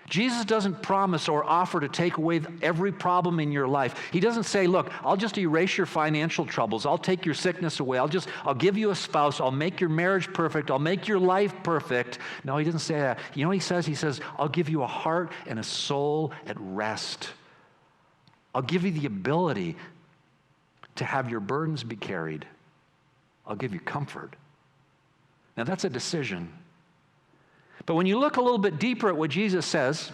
Jesus doesn't promise or offer to take away every problem in your life. He doesn't say, look, I'll just erase your financial troubles. I'll take your sickness away. I'll give you a spouse. I'll make your marriage perfect. I'll make your life perfect. No, he doesn't say that. You know what he says? He says, I'll give you a heart and a soul at rest. I'll give you the ability to have your burdens be carried. I'll give you comfort. Now that's a decision. But when you look a little bit deeper at what Jesus says,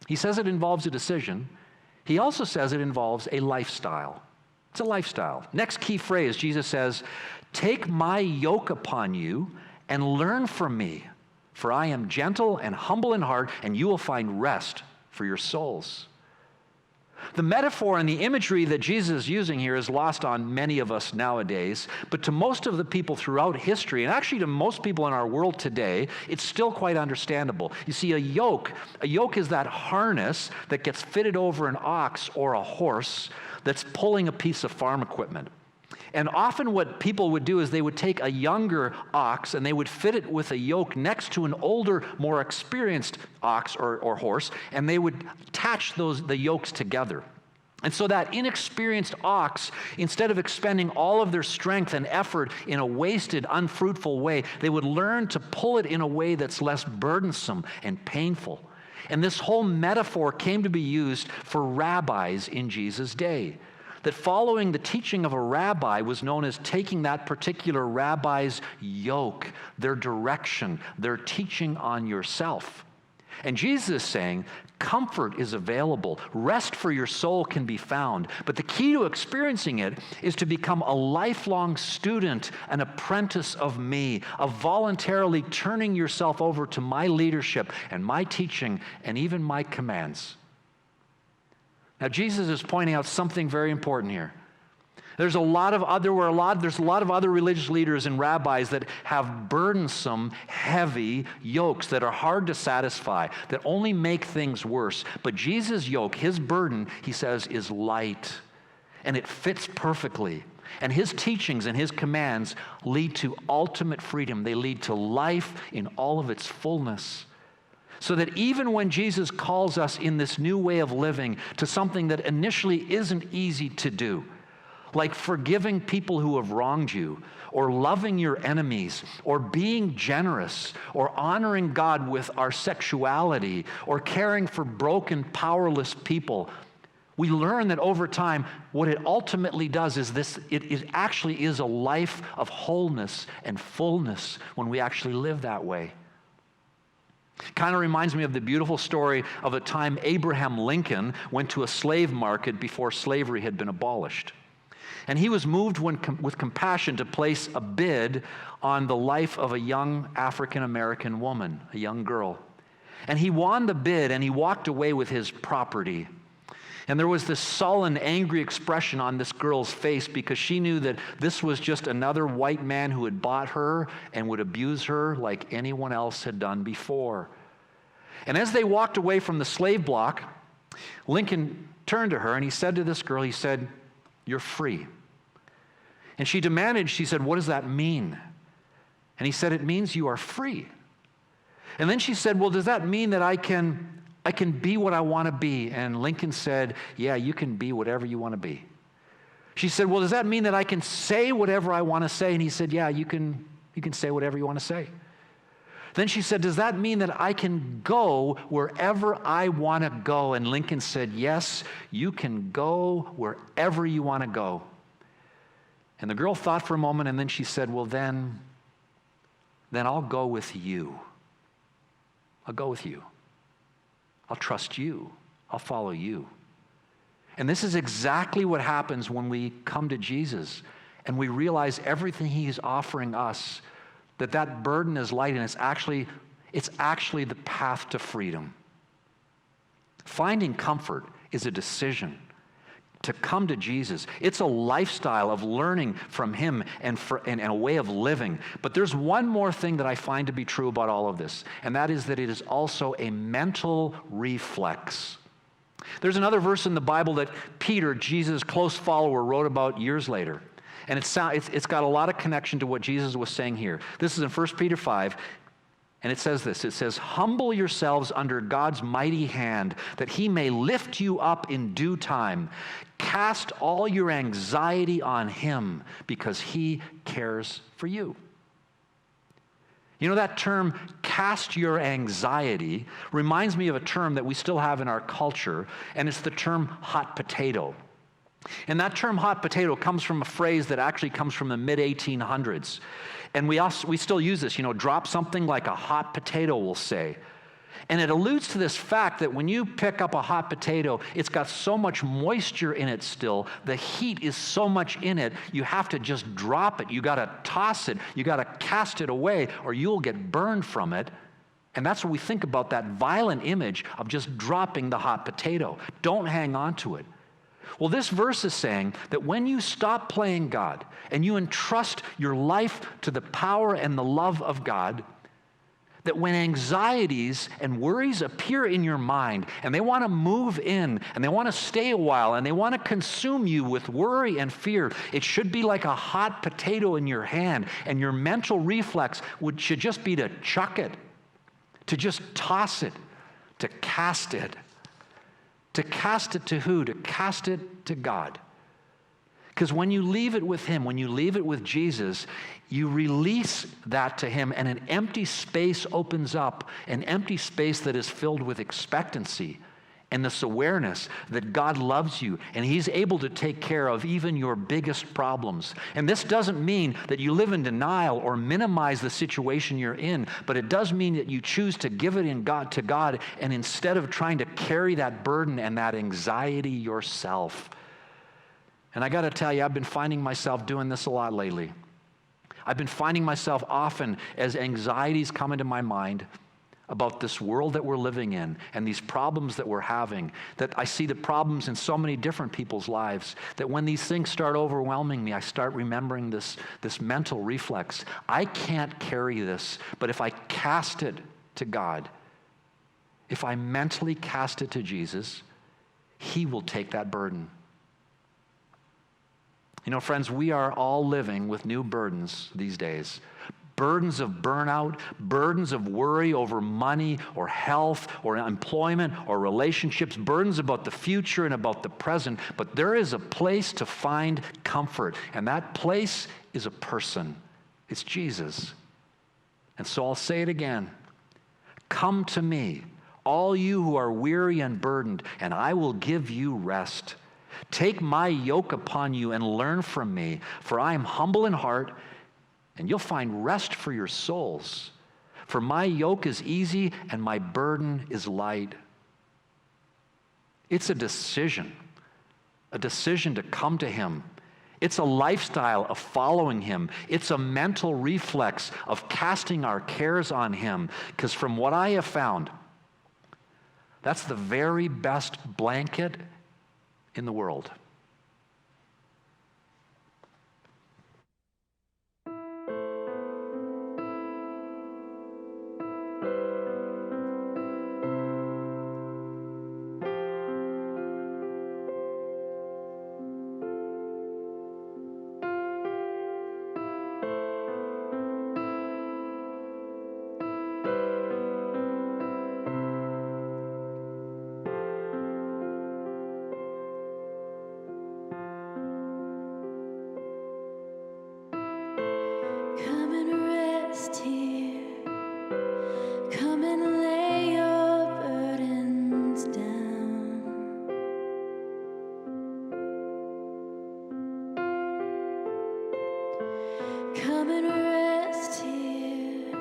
he says it involves a decision. He also says it involves a lifestyle. It's a lifestyle. Next key phrase, Jesus says, take my yoke upon you and learn from me, for I am gentle and humble in heart, and you will find rest for your souls. The metaphor and the imagery that Jesus is using here is lost on many of us nowadays, but to most of the people throughout history, and actually to most people in our world today, it's still quite understandable. You see, a yoke is that harness that gets fitted over an ox or a horse that's pulling a piece of farm equipment. And often what people would do is they would take a younger ox and they would fit it with a yoke next to an older, more experienced ox or horse, and they would attach the yokes together. And so that inexperienced ox, instead of expending all of their strength and effort in a wasted, unfruitful way, they would learn to pull it in a way that's less burdensome and painful. And this whole metaphor came to be used for rabbis in Jesus' day. That following the teaching of a rabbi was known as taking that particular rabbi's yoke, their direction, their teaching on yourself. And Jesus is saying, comfort is available. Rest for your soul can be found. But the key to experiencing it is to become a lifelong student, an apprentice of me, of voluntarily turning yourself over to my leadership and my teaching and even my commands. Now, Jesus is pointing out something very important here. There's a lot of other religious leaders and rabbis that have burdensome, heavy yokes that are hard to satisfy, that only make things worse. But Jesus' yoke, his burden, he says, is light, and it fits perfectly. And his teachings and his commands lead to ultimate freedom. They lead to life in all of its fullness. So that even when Jesus calls us in this new way of living to something that initially isn't easy to do, like forgiving people who have wronged you, or loving your enemies, or being generous, or honoring God with our sexuality, or caring for broken, powerless people, we learn that over time, what it ultimately does is this, it actually is a life of wholeness and fullness when we actually live that way. Kind of reminds me of the beautiful story of a time Abraham Lincoln went to a slave market before slavery had been abolished. And he was moved with compassion to place a bid on the life of a young African-American woman, a young girl. And he won the bid, and he walked away with his property. And there was this sullen, angry expression on this girl's face because she knew that this was just another white man who had bought her and would abuse her like anyone else had done before. And as they walked away from the slave block, Lincoln turned to her and he said to this girl, he said, "You're free." And she demanded, she said, "What does that mean?" And he said, "It means you are free." And then she said, "Well, does that mean that I can be what I want to be?" And Lincoln said, "Yeah, you can be whatever you want to be." She said, "Well, does that mean that I can say whatever I want to say?" And he said, "Yeah, you can say whatever you want to say." Then she said, "Does that mean that I can go wherever I want to go?" And Lincoln said, "Yes, you can go wherever you want to go." And the girl thought for a moment, and then she said, "Well, then I'll go with you. I'll go with you. I'll trust you. I'll follow you." And this is exactly what happens when we come to Jesus and we realize everything he's offering us, that burden is light, and it's actually the path to freedom. Finding comfort is a decision to come to Jesus. It's a lifestyle of learning from him and a way of living. But there's one more thing that I find to be true about all of this, and that is that it is also a mental reflex. There's another verse in the Bible that Peter, Jesus' close follower, wrote about years later. And it's got a lot of connection to what Jesus was saying here. This is in 1 Peter 5. And it says this, it says, "Humble yourselves under God's mighty hand, that he may lift you up in due time. Cast all your anxiety on him, because he cares for you." You know, that term, "cast your anxiety," reminds me of a term that we still have in our culture, and it's the term hot potato. And that term hot potato comes from a phrase that actually comes from the mid-1800s. And we still use this, drop something like a hot potato, we'll say. And it alludes to this fact that when you pick up a hot potato, it's got so much moisture in it still, the heat is so much in it, you have to just drop it. You got to toss it. You got to cast it away, or you'll get burned from it. And that's what we think about, that violent image of just dropping the hot potato. Don't hang on to it. Well, this verse is saying that when you stop playing God and you entrust your life to the power and the love of God, that when anxieties and worries appear in your mind and they want to move in and they want to stay a while and they want to consume you with worry and fear, it should be like a hot potato in your hand, and your mental reflex should just be to chuck it, to just toss it, to cast it. To cast it to who? To cast it to God. Because when you leave it with him, when you leave it with Jesus, you release that to him, and an empty space opens up, an empty space that is filled with expectancy and this awareness that God loves you and he's able to take care of even your biggest problems. And this doesn't mean that you live in denial or minimize the situation you're in, but it does mean that you choose to give it to God, and instead of trying to carry that burden and that anxiety yourself. And I got to tell you, I've been finding myself doing this a lot lately. I've been finding myself often, as anxieties come into my mind about this world that we're living in and these problems that we're having, that I see the problems in so many different people's lives, that when these things start overwhelming me, I start remembering this mental reflex. I can't carry this, but if I cast it to God, if I mentally cast it to Jesus, he will take that burden. You know, friends, we are all living with new burdens these days. burdens of burnout, burdens of worry over money or health or employment or relationships, burdens about the future and about the present. But there is a place to find comfort, and that place is a person. It's Jesus. And so I'll say it again. Come to me, all you who are weary and burdened, and I will give you rest. Take my yoke upon you and learn from me, for I am humble in heart, and you'll find rest for your souls. For my yoke is easy and my burden is light. It's a decision to come to him. It's a lifestyle of following him. It's a mental reflex of casting our cares on him. Because from what I have found, that's the very best blanket in the world. Come and rest here. Come and lay your burdens down. Come and rest here.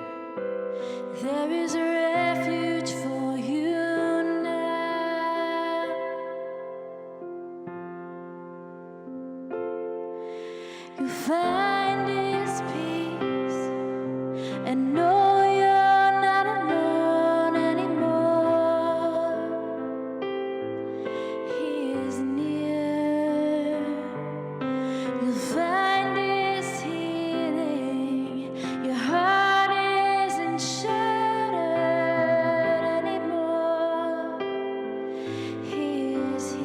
There is refuge for you now. You find his peace and know you're not alone anymore. He is near. You'll find his healing. Your heart isn't shattered anymore. He is here.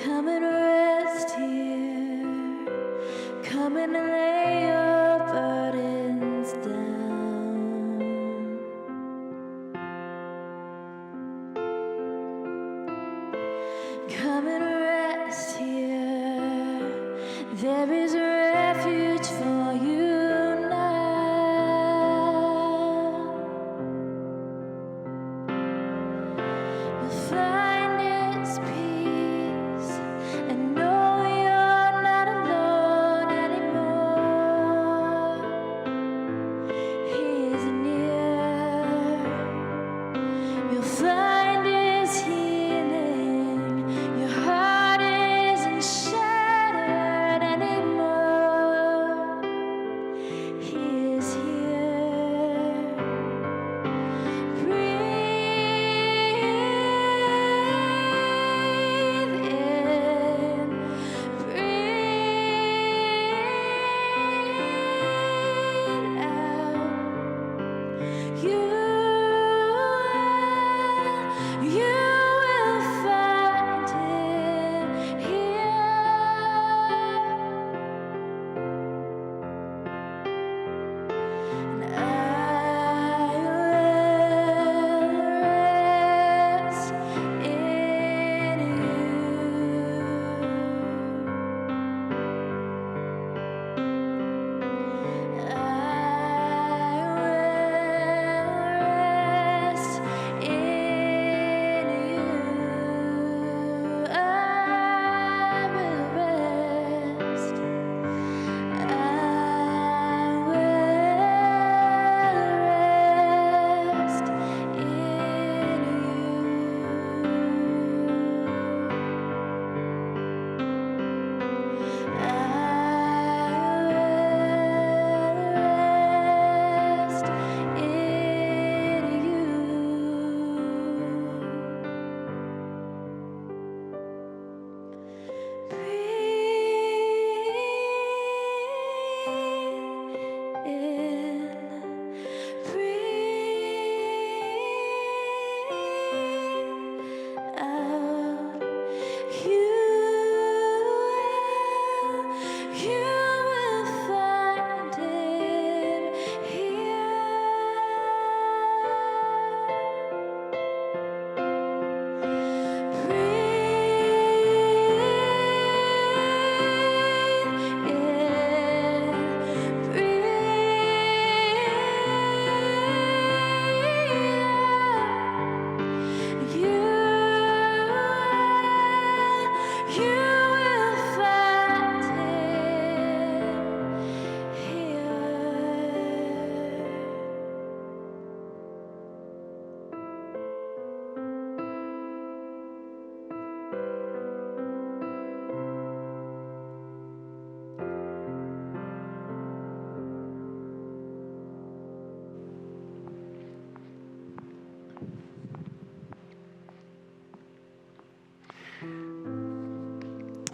Come and rest here. Come and lay your burdens down. Come and rest here. There is refuge for you now. You'll find its peace and know you're not alone anymore. He is near. You'll find his healing. Your heart isn't shattered anymore. He is here. Breathe.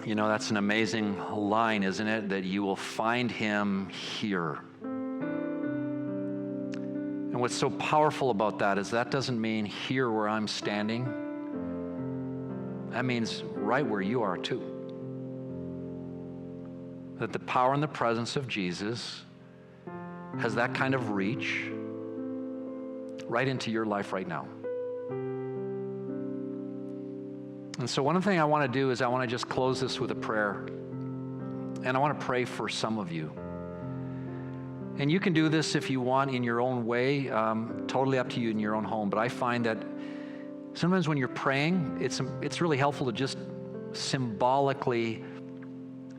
You know, that's an amazing line, isn't it? That you will find him here. And what's so powerful about that is that doesn't mean here where I'm standing. That means right where you are too. That the power and the presence of Jesus has that kind of reach right into your life right now. And so one thing I want to do is I want to just close this with a prayer. And I want to pray for some of you. And you can do this if you want in your own way, totally up to you in your own home. But I find that sometimes when you're praying, it's really helpful to just symbolically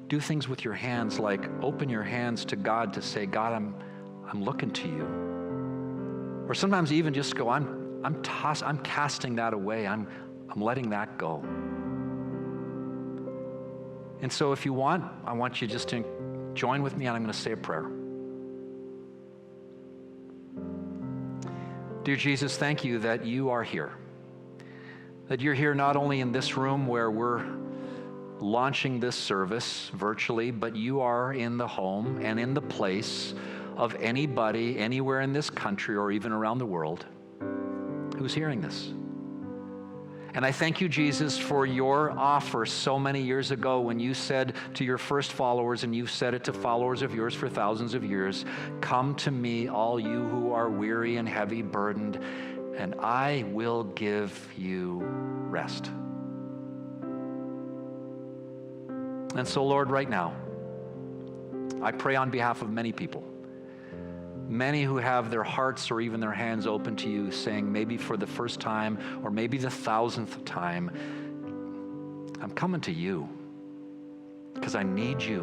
do things with your hands, like open your hands to God to say, God, I'm looking to you. Or sometimes even just go, I'm casting that away. I'm letting that go. And so if you want, I want you just to join with me and I'm going to say a prayer. Dear Jesus, thank you that you are here. That you're here not only in this room where we're launching this service virtually, but you are in the home and in the place of anybody anywhere in this country or even around the world who's hearing this. And I thank you, Jesus, for your offer so many years ago when you said to your first followers, and you've said it to followers of yours for thousands of years, come to me, all you who are weary and heavy burdened, and I will give you rest. And so, Lord, right now, I pray on behalf of many people, many who have their hearts or even their hands open to you, saying maybe for the first time or maybe the 1,000th time, I'm coming to you because I need you.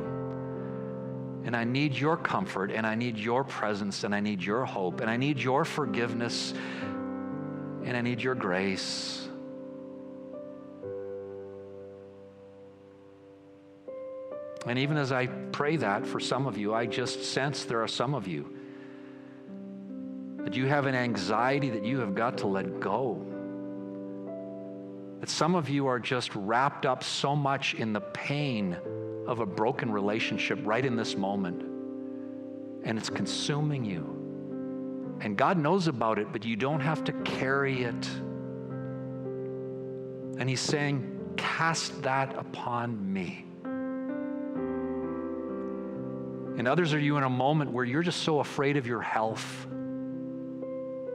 And I need your comfort, and I need your presence, and I need your hope, and I need your forgiveness, and I need your grace. And even as I pray that for some of you, I just sense there are some of you that you have an anxiety that you have got to let go. That some of you are just wrapped up so much in the pain of a broken relationship right in this moment. And it's consuming you. And God knows about it, but you don't have to carry it. And he's saying, cast that upon me. And others are you in a moment where you're just so afraid of your health.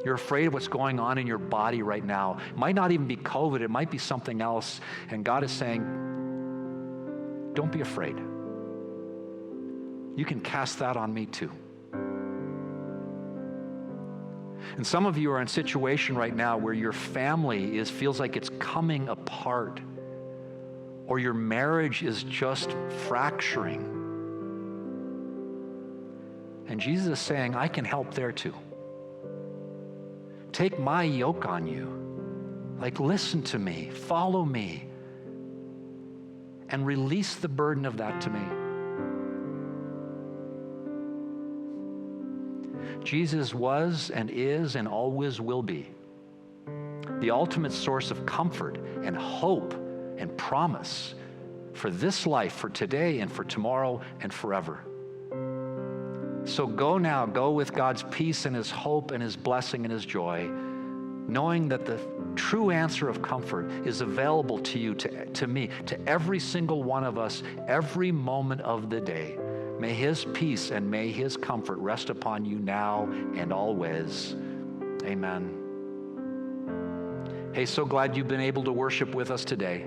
You're afraid of what's going on in your body right now. It might not even be COVID, it might be something else. And God is saying, don't be afraid. You can cast that on me too. And some of you are in a situation right now where your family feels like it's coming apart, or your marriage is just fracturing. And Jesus is saying, I can help there too. Take my yoke on you. Like, listen to me, follow me, and release the burden of that to me. Jesus was and is and always will be the ultimate source of comfort and hope and promise for this life, for today and for tomorrow and forever. So go now, go with God's peace and his hope and his blessing and his joy, knowing that the true answer of comfort is available to you, to me, to every single one of us, every moment of the day. May his peace and may his comfort rest upon you now and always. Amen. Hey, so glad you've been able to worship with us today.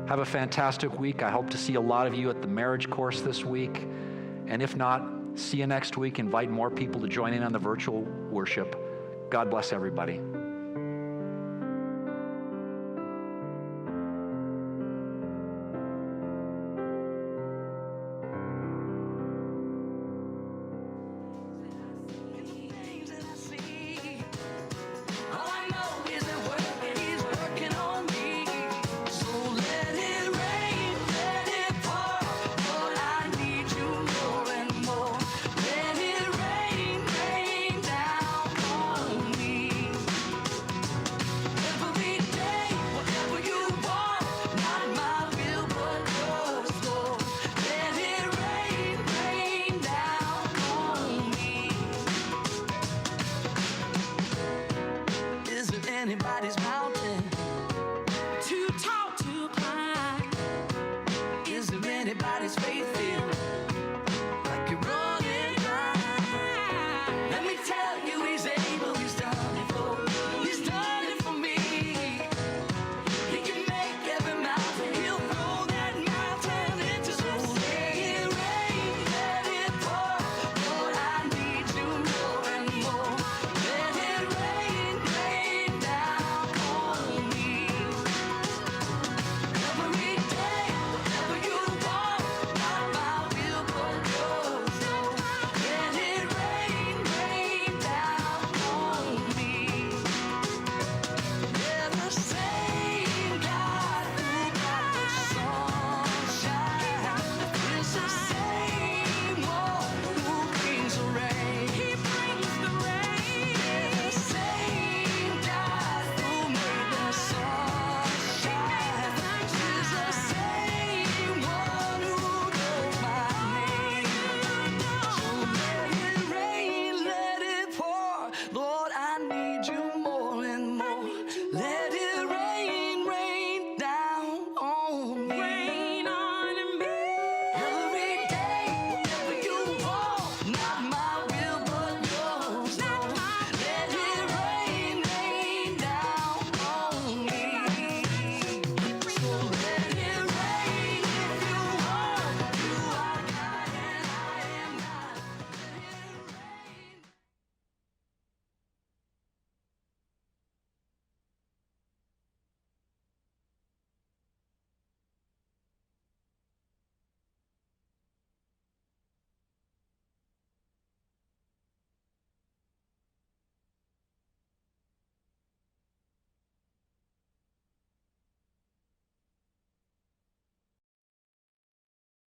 Have a fantastic week. I hope to see a lot of you at the marriage course this week. And if not, see you next week. Invite more people to join in on the virtual worship. God bless everybody. anybody's mountain? Too tall to climb? Is there anybody's faith